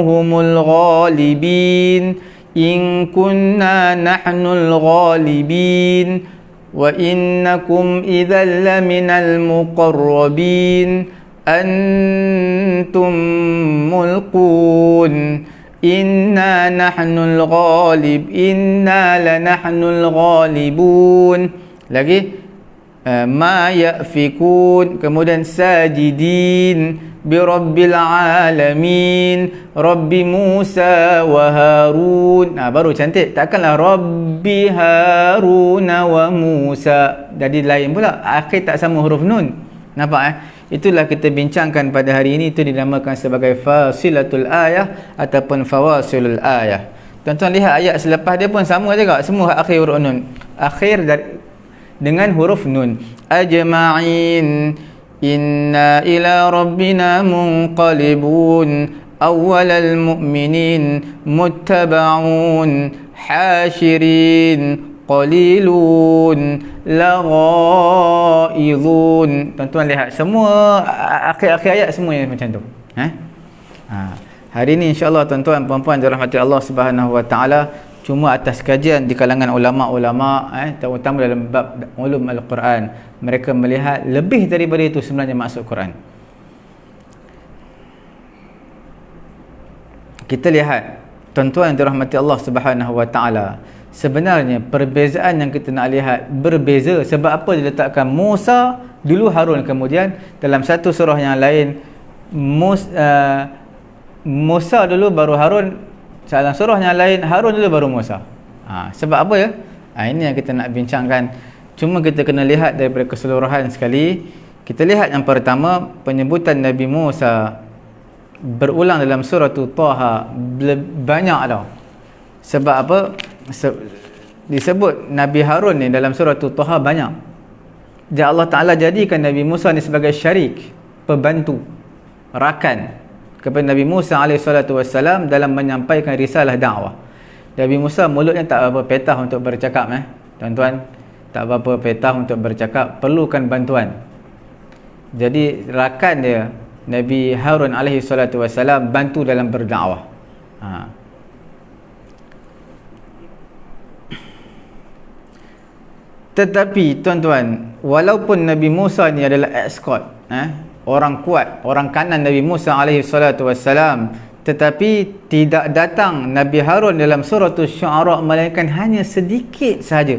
humul ghalibin, in kunna nahnul ghalibin, wa innakum idzal laminal muqarrabin, antum mulqun, inna nahnul ghalib, inna lanahnul ghalibun. Lagi ma yafikun, kemudian sajidin bi rabbil alamin, rabbi Musa wa Harun. Baru cantik. Takkanlah rabbi Harun wa Musa, jadi lain pula, akhir tak sama huruf nun. Nampak itulah kita bincangkan pada hari ini. Itu dinamakan sebagai fasilatul ayah ataupun fawasilul ayah. Tuan-tuan lihat ayat selepas dia pun sama juga, semua akhir huruf nun, akhir dari dengan huruf nun. Ajma'in inna ila rabbina munqalibun, awwalal mu'minin muttaba'un, hashirin qalilun laghaizun. Tuan-tuan lihat semua akhir-akhir ayat semua yang macam tu. Hari ini insya-Allah tuan-tuan puan-puan dirahmati Allah Subhanahu wa taala, cuma atas kajian di kalangan ulama-ulama terutama dalam bab ulum al-Quran, mereka melihat lebih daripada itu sebenarnya maksud Quran. Kita lihat tuan-tuan yang dirahmati Allah Subhanahu wa taala, sebenarnya perbezaan yang kita nak lihat berbeza. Sebab apa diletakkan Musa dulu Harun kemudian, dalam satu surah yang lain Musa dulu baru Harun, dalam surah yang lain Harun dulu baru Musa. Sebab apa ya? Ini yang kita nak bincangkan. Cuma kita kena lihat daripada keseluruhan sekali. Kita lihat yang pertama, penyebutan Nabi Musa berulang dalam surah Taha banyak tau. Sebab apa? Disebut Nabi Harun ni dalam surah Taha banyak. Dan Allah Ta'ala jadikan Nabi Musa ni sebagai syarik, pembantu, rakan kepada Nabi Musa AS dalam menyampaikan risalah dakwah. Nabi Musa mulutnya tak apa petah untuk bercakap tuan-tuan. tak berapa petah untuk bercakap, perlukan bantuan. Jadi rakan dia Nabi Harun alaihi salatu wasalam bantu dalam berdakwah. Tetapi tuan-tuan, walaupun Nabi Musa ni adalah escort, orang kuat, orang kanan Nabi Musa alaihi salatu wassalam, tetapi tidak datang Nabi Harun dalam surah Asy-Syu'ara melainkan hanya sedikit sahaja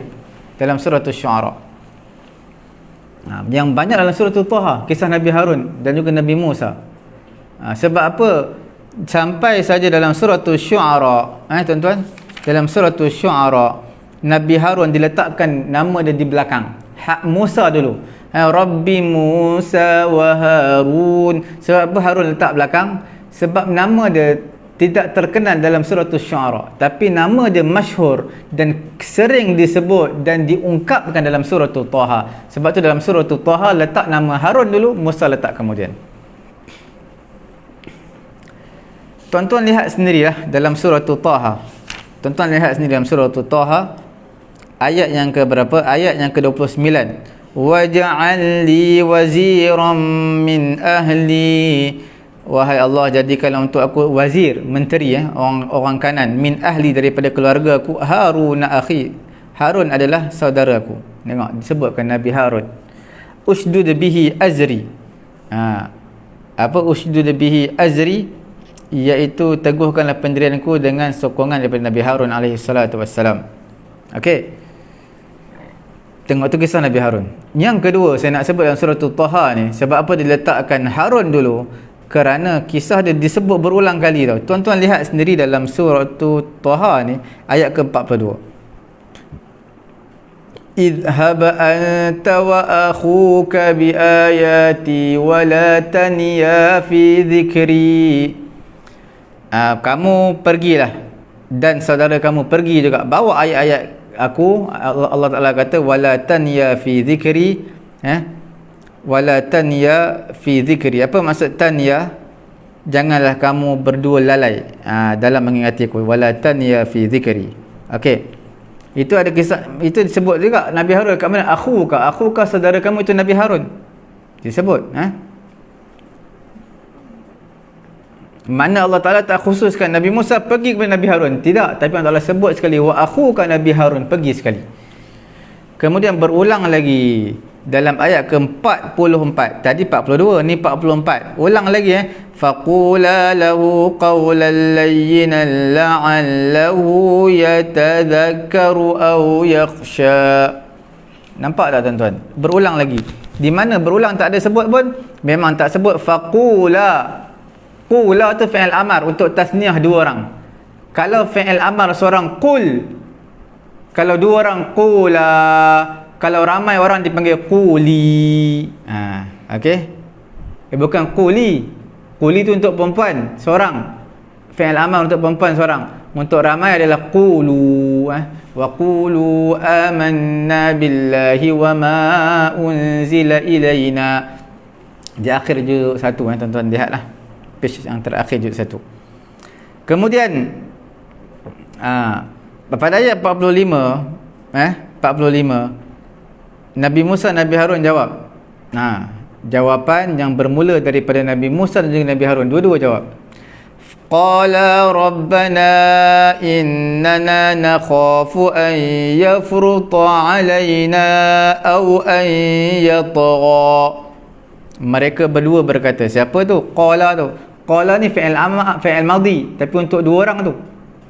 dalam surah Asy-Syu'ara. Yang banyak dalam surah Thaha, kisah Nabi Harun dan juga Nabi Musa. Sebab apa? Sampai saja dalam surah Asy-Syu'ara, tuan-tuan, dalam surah Asy-Syu'ara Nabi Harun diletakkan nama dia di belakang. Hak Musa dulu. Rabbi Musa wa Harun. Sebab apa Harun letak belakang? Sebab nama dia tidak terkenal dalam surah Asy-Syu'ara, tapi nama dia masyhur dan sering disebut dan diungkapkan dalam surah Thaha. Sebab tu dalam surah Thaha letak nama Harun dulu, Musa letak kemudian. Tuan-tuan lihat sendirilah dalam surah Thaha. Tuan-tuan lihat sendiri dalam surah Thaha ayat yang ke berapa? Ayat yang ke-29. Waj'al li waziran min ahli. Wahai Allah, jadikanlah untuk aku wazir, menteri, orang kanan, min ahli, daripada keluarga aku, Harun akhi. Harun adalah saudara aku. Tengok disebutkan Nabi Harun. Ushdud bihi azri. Apa ushdud bihi azri? Iaitu teguhkanlah pendirianku dengan sokongan daripada Nabi Harun alaihi salatu wassalam. Okey. Tengok tu kisah Nabi Harun. Yang kedua saya nak sebut dalam surah Thaha ni, sebab apa diletakkan Harun dulu? Kerana kisah dia disebut berulang kali tau. Tuan-tuan lihat sendiri dalam surah Thaha ni ayat ke-42. Idhhab anta wa akhuka bi ayati wa la taniya fi dhikri. Kamu pergilah dan saudara kamu pergi juga, bawa ayat-ayat aku. Allah Ta'ala kata wala taniya fi dhikri, wala taniya fi dhikri. Apa maksud taniya? Janganlah kamu berdua lalai dalam mengingati aku. Wala taniya fi dhikri. Okey, itu ada kisah, itu disebut juga Nabi Harun kat mana? Akhuka saudara kamu itu Nabi Harun disebut. Mana Allah Ta'ala tak khususkan Nabi Musa pergi kepada Nabi Harun, tidak, tapi Allah Ta'ala sebut sekali wa akhuka Nabi Harun, pergi sekali. Kemudian berulang lagi dalam ayat ke-44. Tadi 42, ni 44. Ulang lagi faqula lahu qawlan layyinan la'allahu yatadhakkaru aw yakhsha. Nampak tak tuan-tuan? Berulang lagi. Di mana berulang tak ada sebut pun? Memang tak sebut faqula. Qula tu fi'il amar untuk tasniah dua orang. Kalau fi'il amar seorang qul, kalau dua orang qula, kalau ramai orang dipanggil quli. Okey. Bukan quli. Quli tu untuk perempuan seorang. Fi'il amar untuk perempuan seorang. Untuk ramai adalah qulu. Wa qulu amanna billahi wa ma unzila ilaina. Di akhir juzuk 1 tuan-tuan lihatlah. Page yang terakhir juzuk 1. Kemudian pada ayat 45 Nabi Musa, Nabi Harun jawab. Jawapan yang bermula daripada Nabi Musa dan juga Nabi Harun, dua-dua jawab. Qala rabbana innana nakhafu an yafruta alaina aw an yatgha. Mereka berdua berkata. Siapa tu? Qala tu. Qala ni fi'il amr, fi'il madhi, tapi untuk dua orang tu,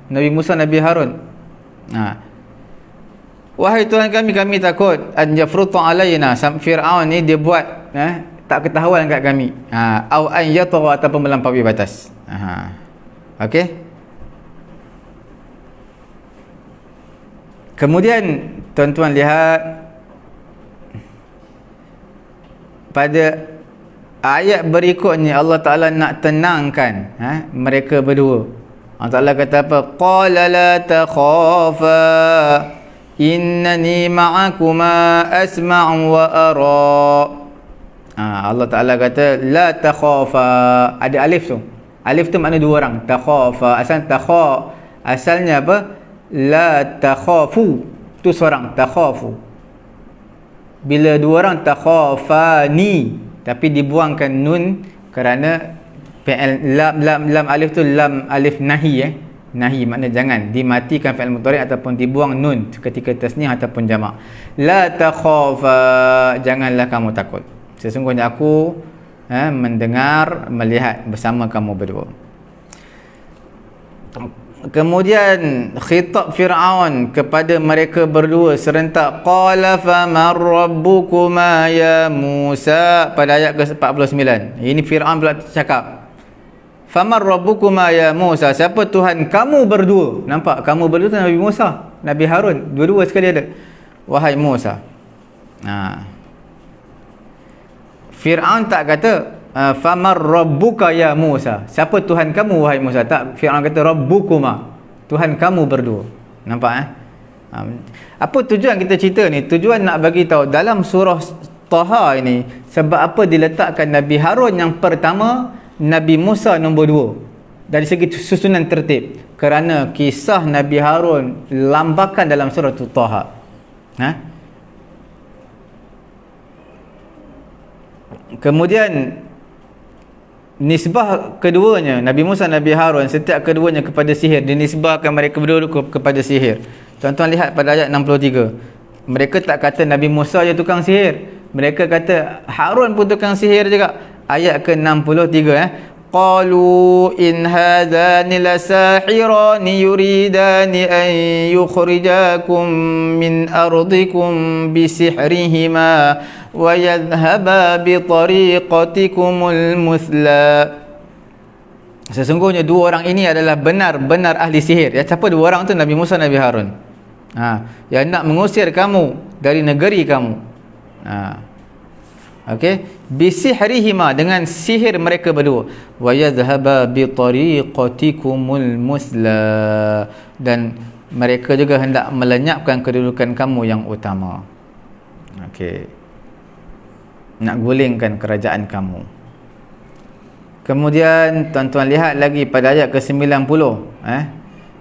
Nabi Musa, Nabi Harun. Wahai Tuhan kami takut an yafruta alaina, Fir'aun ni dia buat tak ketahuan kat kami. Au an yatgha, ataupun melampaui batas. Okey. Kemudian tuan-tuan lihat pada ayat berikutnya, Allah Ta'ala nak tenangkan mereka berdua. Allah Ta'ala kata apa? Qala la takhafa innani ma'akuma asma'u wa ara. Allah Ta'ala kata la takhafa, ada alif tu. Alif tu makna dua orang. Takhafa, asalnya apa? La takhafu, tu seorang. Takhafu. Bila dua orang takhafani, tapi dibuangkan nun kerana lam alif tu lam alif nahi. Nahi makna jangan, dimatikan fi'il mudhari' ataupun dibuang nun ketika tasniah ataupun jamak. La takhafa, janganlah kamu takut, sesungguhnya aku mendengar, melihat bersama kamu berdua. Kemudian khitab Fir'aun kepada mereka berdua serentak, qala faman rabbukuma ya Musa, pada ayat ke-49. Ini Fir'aun pula cakap, faman rabbukuma ya Musa, siapa Tuhan kamu berdua? Nampak, kamu berdua tu Nabi Musa, Nabi Harun, dua-dua sekali ada. Wahai Musa. Fir'aun tak kata faman rabbuka ya Musa, siapa Tuhan kamu wahai Musa. Tak, Fir'aun kata rabbukuma, Tuhan kamu berdua. Nampak apa tujuan kita cerita ni? Tujuan nak bagi tahu dalam surah Taha ini sebab apa diletakkan Nabi Harun yang pertama, Nabi Musa nombor dua dari segi susunan tertib, kerana kisah Nabi Harun lambakan dalam surah Taha. Kemudian nisbah keduanya, Nabi Musa, Nabi Harun, setiap keduanya kepada sihir, dinisbahkan mereka berdua kepada sihir. Tuan-tuan lihat pada ayat 63. Mereka tak kata Nabi Musa je tukang sihir, mereka kata Harun pun tukang sihir juga. Ayat ke-63 qalu in hadzani lasahirani yuridani an yukhrijakum min ardikum bisihrihima wa yadhhaba bi tariqatikumul muthla. Sesungguhnya dua orang ini adalah benar-benar ahli sihir. Siapa dua orang tu? Nabi Musa, Nabi Harun. Yang nak mengusir kamu dari negeri kamu. Okey, bisihrihima, dengan sihir mereka berdua. Wa yadhhaba bi tariqatikumul muthla, dan mereka juga hendak melenyapkan kedudukan kamu yang utama. Okey, nak gulingkan kerajaan kamu. Kemudian tuan-tuan lihat lagi pada ayat ke-90,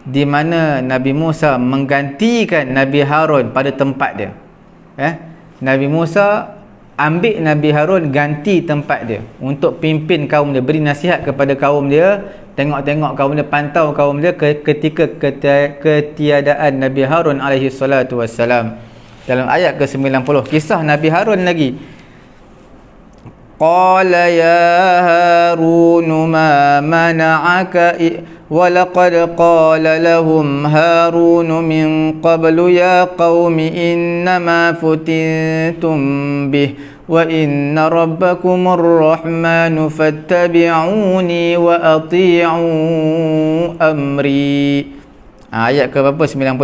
di mana Nabi Musa menggantikan Nabi Harun pada tempat dia. Nabi Musa ambil Nabi Harun ganti tempat dia untuk pimpin kaum dia, beri nasihat kepada kaum dia, tengok-tengok kaum dia, pantau kaum dia ketika ketiadaan Nabi Harun alaihi salatu wassalam. Dalam ayat ke-90 kisah Nabi Harun lagi. Qala ya Harun ma mana'aka wa laqad qala lahum Harun min qablu ya qaumi innama futintum bih wa inna rabbakumur rahmanu fattabi'uni wa ati'u amri. Ayat ke berapa? 90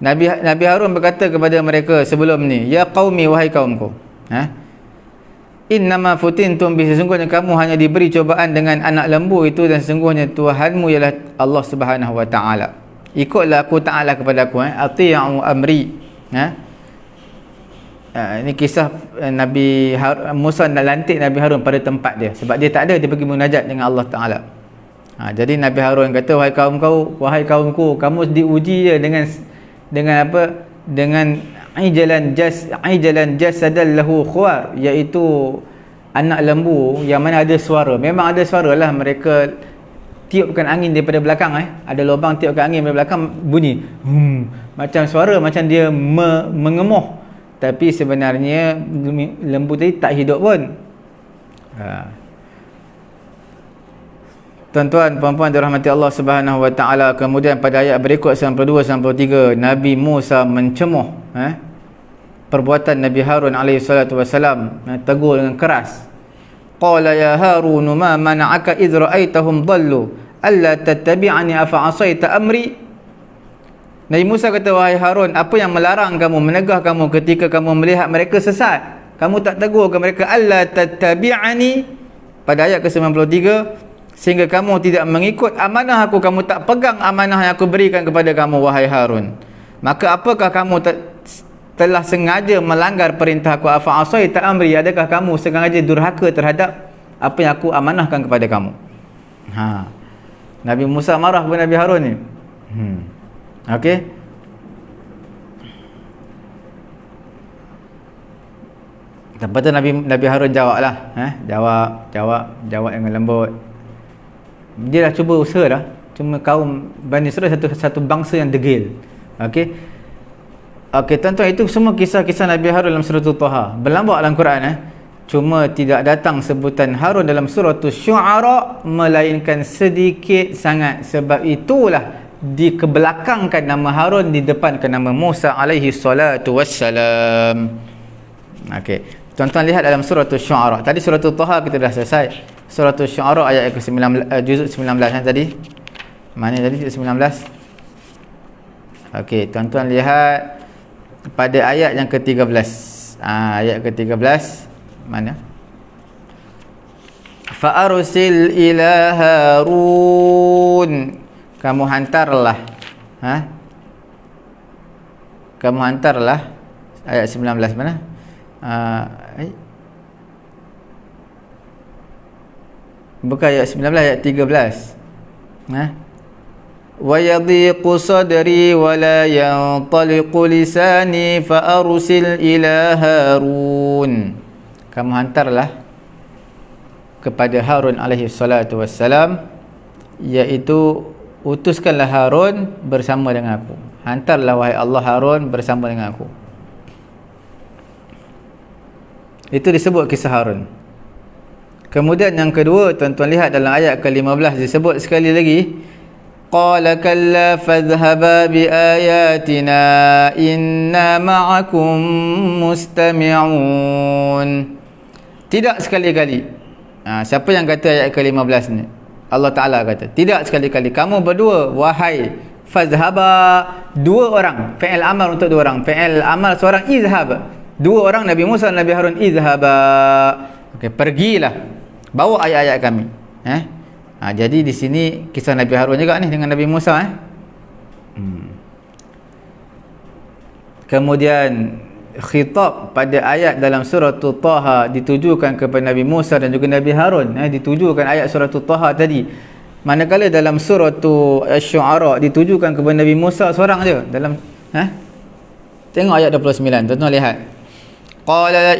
Nabi Harun berkata kepada mereka sebelum ni, ya qaumi, wahai kaumku, innama futintum bi, sesungguhnya kamu hanya diberi cobaan dengan anak lembu itu, dan sesungguhnya Tuhanmu ialah Allah Subhanahu wa taala. Ikutlah aku, taala kepada aku, ati'u amri. Ini kisah Nabi Musa nak lantik Nabi Harun pada tempat dia, sebab dia tak ada, dia pergi munajat dengan Allah Taala. Jadi Nabi Harun kata, wahai kaumku, kamu diuji je dengan apa? Dengan aijalan jasadan lahu khuar, iaitu anak lembu yang mana ada suara. Memang ada suara lah, mereka tiupkan angin daripada belakang, ada lubang, tiupkan angin daripada belakang, bunyi macam suara, macam dia mengemuh, tapi sebenarnya lembu tadi tak hidup pun. Tuan-tuan, puan-puan dirahmati Allah Subhanahu wa taala. Kemudian pada ayat berikut 92-93, Nabi Musa mencemuh perbuatan Nabi Harun alaihi salatu wasalam, tegur dengan keras. Qala ya Harun ma mana'aka idh ra'aitahum dhallu alla tattabi'ani afa 'asaita amri. Nabi Musa kata, wahai Harun, apa yang melarang kamu, menegah kamu ketika kamu melihat mereka sesat? Kamu tak tegur ke mereka alla tattabi'ani pada ayat ke-93, sehingga kamu tidak mengikut amanah aku, kamu tak pegang amanah yang aku berikan kepada kamu, wahai Harun. Maka apakah kamu telah sengaja melanggar perintah aku? Afa asaita amri, adakah kamu sengaja durhaka terhadap apa yang aku amanahkan kepada kamu? Nabi Musa marah kepada Nabi Harun ni. Okey. Lepas tu Nabi Harun jawab lah, jawab dengan lembut. Dia dah cuba usaha dah. Cuma kaum Bani Israil satu bangsa yang degil. Okey, tuan-tuan, itu semua kisah-kisah Nabi Harun dalam surah Taha. Berlambak dalam Quran Cuma tidak datang sebutan Harun dalam surah Syu'ara, melainkan sedikit sangat. Sebab itulah dikebelakangkan nama Harun, di depankan nama Musa alaihi salatu wassalam. Okey, tuan-tuan lihat dalam surah Syu'ara. Tadi surah Taha kita dah selesai. Surah Syu'ara ayat ke-19, juzuk 19 tadi. Mana tadi juzuk 19? Okey, tuan-tuan lihat pada ayat yang ke-13. Ayat ke-13 mana? Fa arsil ila Harun, kamu hantarlah. Kamu hantarlah. Ayat 19 mana? Bukan ayat 19, ayat 13. Wa yadhiqu sadri wa la yantaliqu lisani fa arsil ila Harun. Kamu hantarlah kepada Harun alaihi salatu wassalam, iaitu utuskanlah Harun bersama dengan aku. Hantarlah wahai Allah Harun bersama dengan aku. Itu disebut kisah Harun. Kemudian yang kedua, tuan-tuan lihat dalam ayat ke-15 disebut sekali lagi, qala kalla fadhhaba biayatina inna ma'akum mustami'un. Tidak sekali-kali. Siapa yang kata ayat ke-15 ni? Allah Ta'ala kata, tidak sekali-kali. Kamu berdua, wahai fadhhaba, dua orang. Fi'il amal untuk dua orang. Fi'il amal seorang, izhab. Dua orang, Nabi Musa dan Nabi Harun, izhaba. Okey, pergilah. Bawa ayat-ayat kami. Jadi di sini kisah Nabi Harun juga ni dengan Nabi Musa. Kemudian khitab pada ayat dalam surah Taha ditujukan kepada Nabi Musa dan juga Nabi Harun. Ditujukan ayat surah Taha tadi. Manakala dalam surah Asy-Syu'ara ditujukan kepada Nabi Musa seorang je. Dalam tengok ayat 29. Tuan-tuan lihat. Qala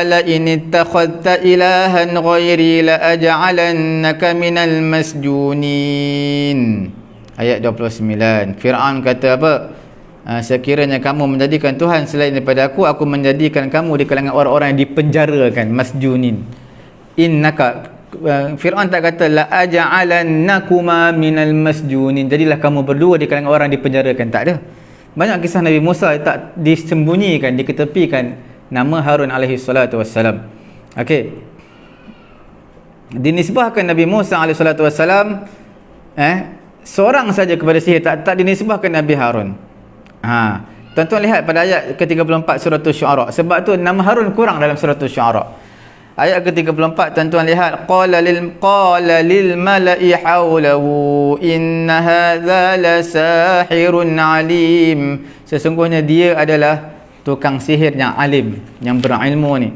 la in ittakhadhta ilahan ghairi la aj'alannaka minal masjunin. Ayat 29. Fir'aun kata apa? Sekiranya kamu menjadikan Tuhan selain daripada aku menjadikan kamu di kalangan orang-orang yang dipenjarakan, masjunin. Innaka, Fir'aun tak kata la aj'alannakuma minal masjunin, jadilah kamu berdua di kalangan orang yang dipenjarakan. Tak ada. Banyak kisah Nabi Musa tak disembunyikan, diketepikan nama Harun alaihi salatu wassalam. Okey. Dinisbahkan Nabi Musa alaihi salatu wassalam seorang saja kepada sihir, tak dinisbahkan Nabi Harun. Tuan-tuan lihat pada ayat ke-34 surah Syu'ara. Sebab tu nama Harun kurang dalam surah Syu'ara. Ayat ke-34, tuan-tuan lihat, qala lil mala'i hawlahu inna hadza la sahirun alim. Sesungguhnya dia adalah tukang sihir yang alim, yang berilmu ni.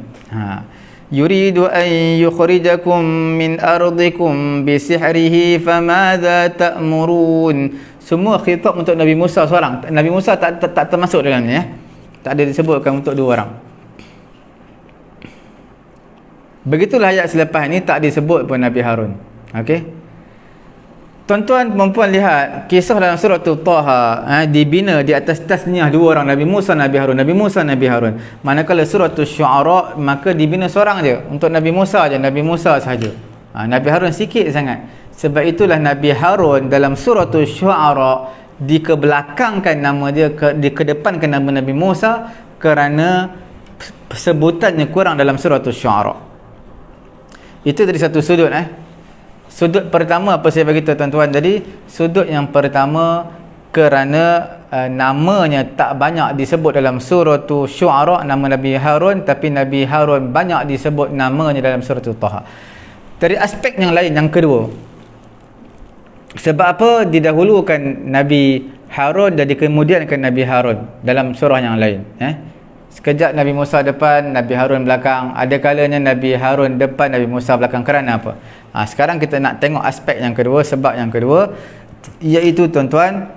Yuridu an yukhrijakum min ardikum bisihrihi famadza ta'murun. Semua khitab untuk Nabi Musa seorang. Nabi Musa tak termasuk dalam ni. Tak ada disebutkan untuk dua orang. Begitulah ayat selepas ni tak disebut pun Nabi Harun. Okey. Tuan-tuan perempuan lihat kisah dalam surah Taha dibina di atas tasniah dua orang, Nabi Musa, Nabi Harun, Nabi Musa, Nabi Harun. Manakala surah Syu'ara maka dibina seorang je, untuk Nabi Musa je, Nabi Musa sahaja. Nabi Harun sikit sangat. Sebab itulah Nabi Harun dalam surah Syu'ara dikebelakangkan nama dia, dikedepankan nama Nabi Musa kerana sebutannya kurang dalam surah Syu'ara. Itu dari satu sudut. Sudut pertama apa saya beritahu tuan-tuan tadi, sudut yang pertama kerana namanya tak banyak disebut dalam surah Syu'ara nama Nabi Harun, tapi Nabi Harun banyak disebut namanya dalam surah Taha. Dari aspek yang lain, yang kedua, sebab apa didahulukan Nabi Harun dan kemudiankan Nabi Harun dalam surah yang lain? Sekejap Nabi Musa depan, Nabi Harun belakang. Ada kalanya Nabi Harun depan, Nabi Musa belakang. Kerana apa? Sekarang kita nak tengok aspek yang kedua, sebab yang kedua, iaitu tuan-tuan,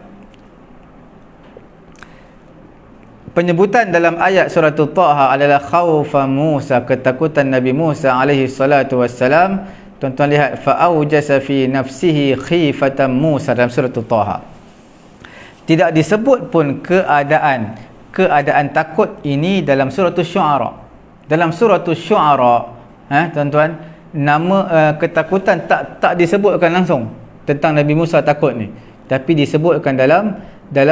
penyebutan dalam ayat surah Taha adalah khaufa Musa, ketakutan Nabi Musa alaihi salatu wassalam. Tuan-tuan lihat, fa'aujasa fi nafsihi khifatan Musa dalam surah Taha. Tidak disebut pun keadaan takut ini dalam surah Syu'ara. Dalam surah Syu'ara, tuan-tuan, nama ketakutan tak disebutkan langsung tentang Nabi Musa takut ni, tapi disebutkan dalam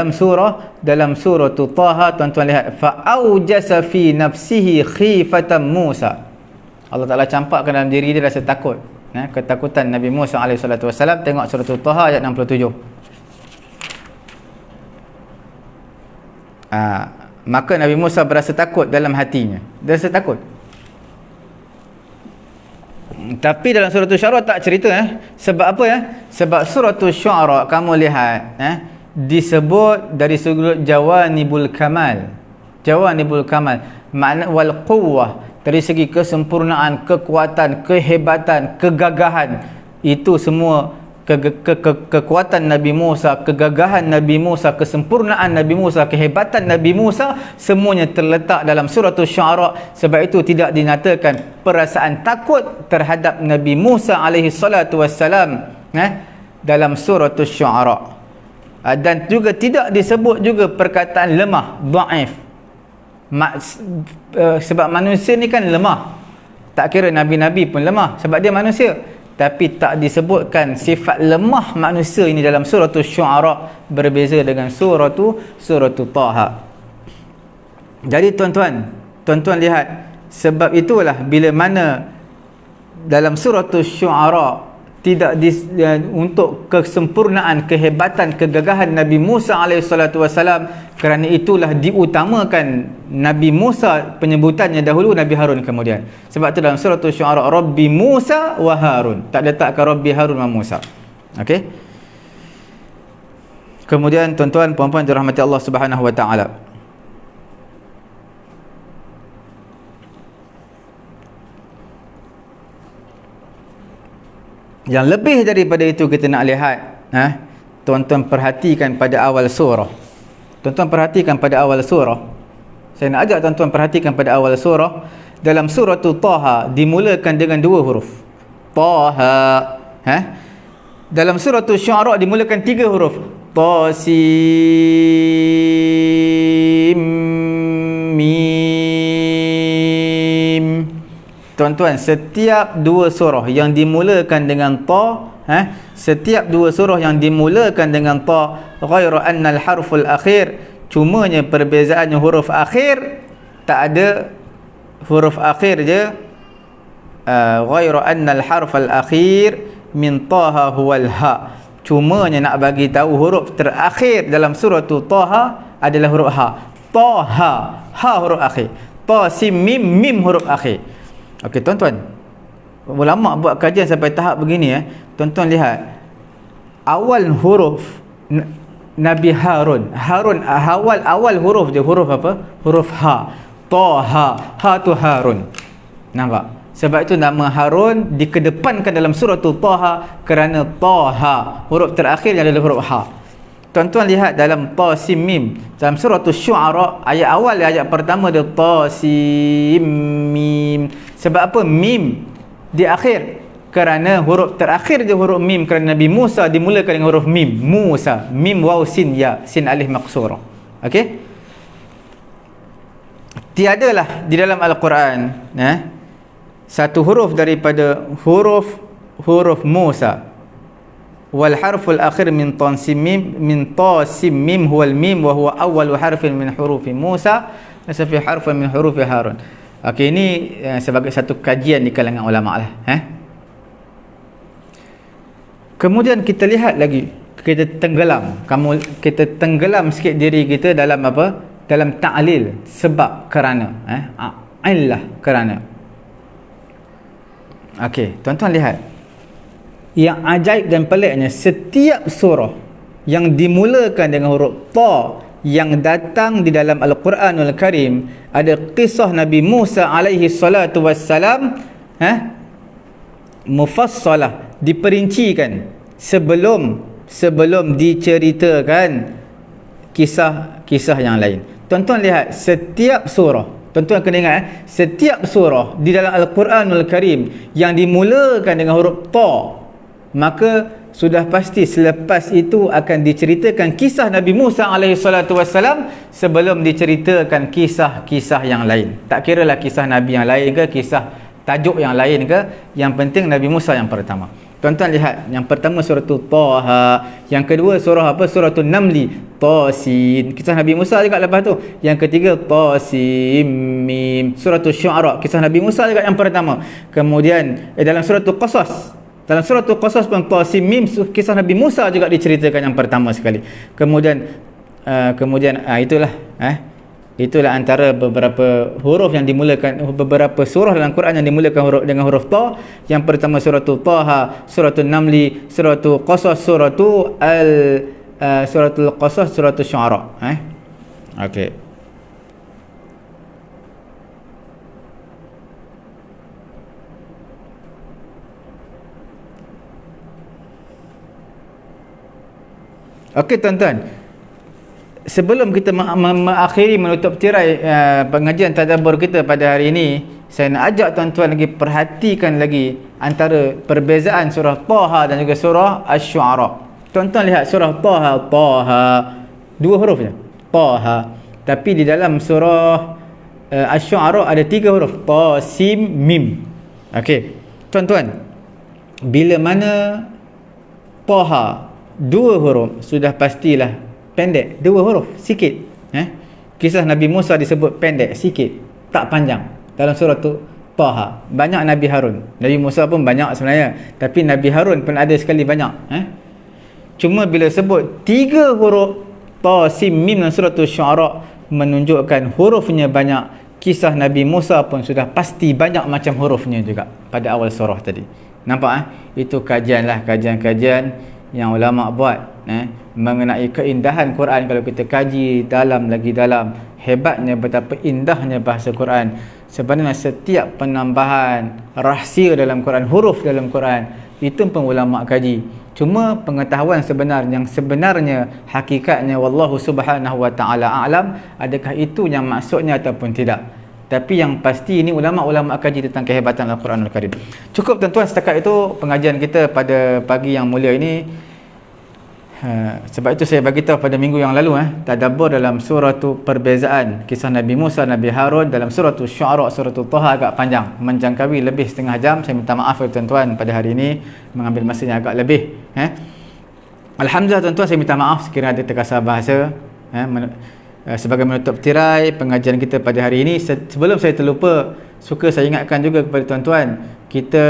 surah Taha. Tuan-tuan lihat, fa'aujasa fi nafsihi khifatan Musa. Allah Ta'ala campakkan dalam diri dia rasa takut, ketakutan Nabi Musa AS. Tengok surah Taha ayat 67. Maka Nabi Musa berasa takut dalam hatinya. Dia rasa takut. Tapi dalam surah Syu'ara tak cerita. Sebab apa? Sebab surah Syu'ara kamu lihat, disebut dari sudut jawanibul kamal. Jawanibul kamal, makna wal quwwah, dari segi kesempurnaan, kekuatan, kehebatan, kegagahan. Itu semua kekuatan Nabi Musa, kegagahan Nabi Musa, kesempurnaan Nabi Musa, kehebatan Nabi Musa, semuanya terletak dalam surah Syu'ara. Sebab itu tidak dinyatakan perasaan takut terhadap Nabi Musa alaihi salatu wassalam dalam surah Syu'ara. Dan juga tidak disebut juga perkataan lemah, dhaif. Sebab manusia ni kan lemah. Tak kira Nabi-Nabi pun lemah sebab dia manusia. Tapi tak disebutkan sifat lemah manusia ini dalam surah Syu'ara, berbeza dengan surah Taha. Jadi tuan-tuan lihat, sebab itulah bila mana dalam surah Syu'ara tidak untuk kesempurnaan, kehebatan, kegagahan Nabi Musa AS, kerana itulah diutamakan Nabi Musa penyebutannya dahulu, Nabi Harun kemudian. Sebab itu dalam surah Syu'ara, Rabbi Musa wa Harun, tak letakkan Rabbi Harun wa Musa. Okey. Kemudian tuan-tuan puan-puan dirahmati Allah Subhanahu wa taala, yang lebih daripada itu kita nak lihat, tuan-tuan perhatikan pada awal surah. Tuan-tuan perhatikan pada awal surah. Saya nak ajak tuan-tuan perhatikan pada awal surah. Dalam surah Taha dimulakan dengan 2 huruf. Taha. Dalam surah Syu'ara dimulakan 3 huruf. Ta, Sin, Mim. Tuan-tuan, setiap 2 surah yang dimulakan dengan ta, setiap 2 surah yang dimulakan dengan ta, ghairu anna al-harful akhir, cumanya perbezaannya huruf akhir, tak ada huruf akhir je. Ghairu anna al-harful akhir min taha huwal ha, cumanya nak bagi tahu huruf terakhir dalam surah Taha adalah huruf ha. Taha, ha huruf akhir. Ta, Sin, Mim, Mim huruf akhir. Okey tuan-tuan, ulama buat kajian sampai tahap begini. Tuan-tuan lihat, awal huruf Nabi Harun, awal huruf dia huruf apa? Huruf ha. Taha, ha tu Harun. Nampak? Sebab itu nama Harun dikedepankan dalam surah Taha kerana Taha, huruf terakhir adalah huruf ha. Tuan-tuan lihat dalam Ta, Sin, Mim, dalam surah Syu'ara, ayat awal, ayat pertama dia Ta, Sin, Mim. Sebab apa? Mim di akhir, kerana huruf terakhir dia huruf Mim, kerana Nabi Musa dimulakan dengan huruf Mim. Musa, Mim, Waw, Sin, Ya, Sin alif maqsurah. Okey? Tiadalah di dalam Al-Quran satu huruf daripada huruf Musa. Wal harful akhir min ta, Sin, Mim huwal mim wa huwa awwalu harfin min hurufi Musa wa safi harfin min hurufi Harun. Okey, ini sebagai satu kajian di kalangan ulama lah. Kemudian kita lihat lagi, kita tenggelam sikit diri kita dalam apa? Dalam ta'lil, sebab, kerana, illah, kerana. Okey, tuan-tuan lihat. Yang ajaib dan peliknya, setiap surah yang dimulakan dengan huruf ta yang datang di dalam Al-Quranul Karim, ada kisah Nabi Musa alaihi salatu wassalam, mufassalah, diperincikan sebelum diceritakan kisah-kisah yang lain. Tuan-tuan lihat setiap surah, tuan-tuan kena ingat setiap surah di dalam Al-Quranul Karim yang dimulakan dengan huruf ta, maka sudah pasti selepas itu akan diceritakan kisah Nabi Musa alaihi salatu wassalam sebelum diceritakan kisah-kisah yang lain. Tak kiralah kisah Nabi yang lain ke, kisah tajuk yang lain ke, yang penting Nabi Musa yang pertama. Tuan-tuan lihat, yang pertama surah Taha, yang kedua surah apa? Surah Namli, Tasin, kisah Nabi Musa juga lepas tu. Yang ketiga Tasim Mim, surah Syu'ara, kisah Nabi Musa juga yang pertama. Kemudian dalam surah Qasas, dalam surah Qasas pun Tasim Mim, kisah Nabi Musa juga diceritakan yang pertama sekali. Kemudian itulah antara beberapa huruf yang dimulakan, beberapa surah dalam Quran yang dimulakan dengan huruf ta. Yang pertama surah Taha, surah Namli, surah Qasas, surah Qasas, surah Syu'ara. Okey. Okey tuan-tuan, sebelum kita mengakhiri, menutup tirai pengajian tadabbur kita pada hari ini, saya nak ajak tuan-tuan lagi perhatikan lagi antara perbezaan surah Taha dan juga surah Asy-Syu'ara. Tuan-tuan lihat surah Taha, dua huruf je, Taha. Tapi di dalam surah Asy-Syu'ara ada tiga huruf, Ta, Sim, Mim. Okey. Tuan-tuan, bila mana Taha dua huruf, sudah pastilah pendek, dua huruf, sikit. Kisah Nabi Musa disebut pendek, sikit, tak panjang. Dalam surah tu Taha, banyak Nabi Harun. Nabi Musa pun banyak sebenarnya, tapi Nabi Harun pun ada sekali banyak. Cuma bila sebut tiga huruf Ta, Sim, Mim dalam surah Syu'ara, menunjukkan hurufnya banyak. Kisah Nabi Musa pun sudah pasti banyak macam hurufnya juga pada awal surah tadi. Nampak Itu kajian yang ulama buat mengenai keindahan Quran. Kalau kita kaji dalam lagi dalam, hebatnya betapa indahnya bahasa Quran. Sebenarnya setiap penambahan rahsia dalam Quran, huruf dalam Quran, itu pun ulama kaji. Cuma pengetahuan yang sebenarnya hakikatnya wallahu subhanahu wa ta'ala a'lam, adakah itu yang maksudnya ataupun tidak. Tapi yang pasti ini ulama-ulama kaji tentang kehebatan Al-Quranul Karim. Cukup tuan-tuan setakat itu pengajian kita pada pagi yang mulia ini. Sebab itu saya bagi tahu pada minggu yang lalu tadabbur dalam surah tu perbezaan kisah Nabi Musa, Nabi Harun dalam surah Syu'ara, surah Taha agak panjang, menjangkaui lebih setengah jam. Saya minta maaf kepada tuan-tuan pada hari ini mengambil masa yang agak lebih. Alhamdulillah tuan-tuan, saya minta maaf sekiranya ada terkasar bahasa. Sebagai menutup tirai pengajian kita pada hari ini, sebelum saya terlupa, suka saya ingatkan juga kepada tuan-tuan, kita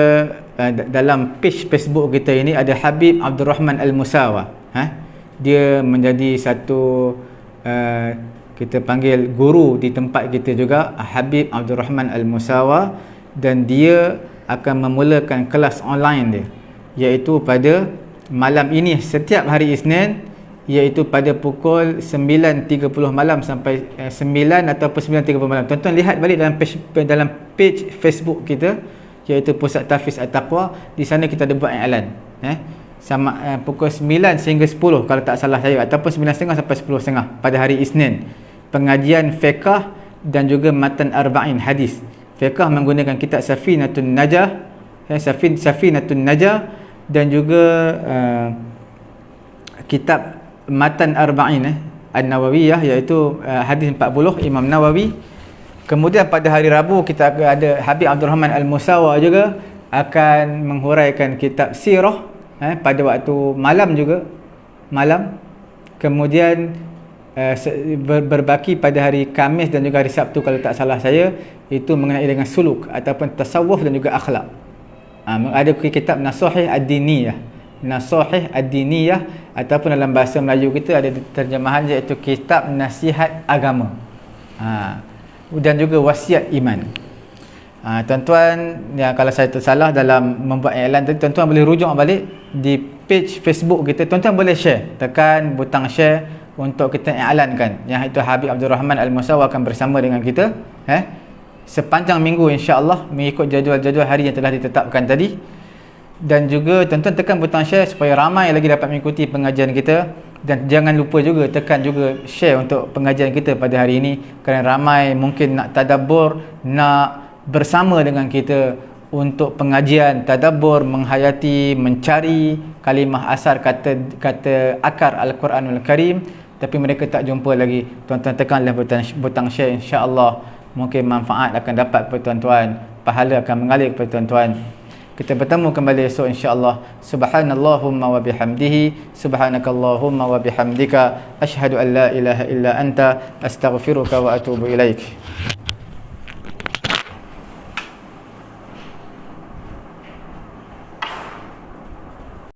dalam page Facebook kita ini ada Habib Abdul Rahman Al-Musawa. Dia menjadi satu kita panggil guru di tempat kita juga, Habib Abdul Rahman Al-Musawa, dan dia akan memulakan kelas online dia, iaitu pada malam ini setiap hari Isnin, iaitu pada pukul 9.30 malam sampai 9 ataupun 9.30 malam. Tuan-tuan lihat balik dalam page Facebook kita, iaitu Pusat Tahfiz At-Taqwa. Di sana kita ada buat iklan sama pukul 9 sehingga 10 kalau tak salah saya, ataupun 9.30 sampai 10.30 pada hari Isnin. Pengajian fiqh dan juga matan arba'in hadis. Fiqh menggunakan kitab Safinatun Najah, Safinatun Najah, dan juga kitab matan arba'in An-Nawawiyah, iaitu hadis 40 Imam Nawawi. Kemudian pada hari Rabu kita ada Habib Abdul Rahman Al-Musawa juga akan menghuraikan kitab sirah pada waktu malam juga, malam. Kemudian berbaki pada hari Khamis dan juga hari Sabtu kalau tak salah saya, itu mengenai dengan suluk ataupun tasawuf dan juga akhlak. Ada kitab Nasahih Ad-Diniyah, Nasahih Ad-Diniyah, ataupun dalam bahasa Melayu kita ada terjemahan iaitu kitab Nasihat Agama, dan juga wasiat iman. Tuan-tuan, kalau saya tersalah dalam membuat iklan tadi, tuan-tuan boleh rujuk balik di page Facebook kita. Tuan-tuan boleh share, tekan butang share untuk kita iklankan. Yang itu Habib Abdul Rahman Al-Musawa akan bersama dengan kita sepanjang minggu insya-Allah, mengikut jadual-jadual hari yang telah ditetapkan tadi. Dan juga tuan-tuan tekan butang share supaya ramai lagi dapat mengikuti pengajian kita. Dan jangan lupa juga tekan juga share untuk pengajian kita pada hari ini, kerana ramai mungkin nak tadabbur, nak bersama dengan kita untuk pengajian tadabbur, menghayati, mencari kalimah asar kata akar Al-Quranul Karim, tapi mereka tak jumpa lagi. Tuan-tuan tekanlah butang share, insya-Allah mungkin manfaat akan dapat kepada tuan-tuan, pahala akan mengalir kepada tuan-tuan. Kita bertemu kembali esok, insya-Allah. Subhanallahumma wa bihamdihi, subhanakallahumma wa bihamdika, asyhadu an la ilaha illa anta, astaghfiruka wa atubu ilaik.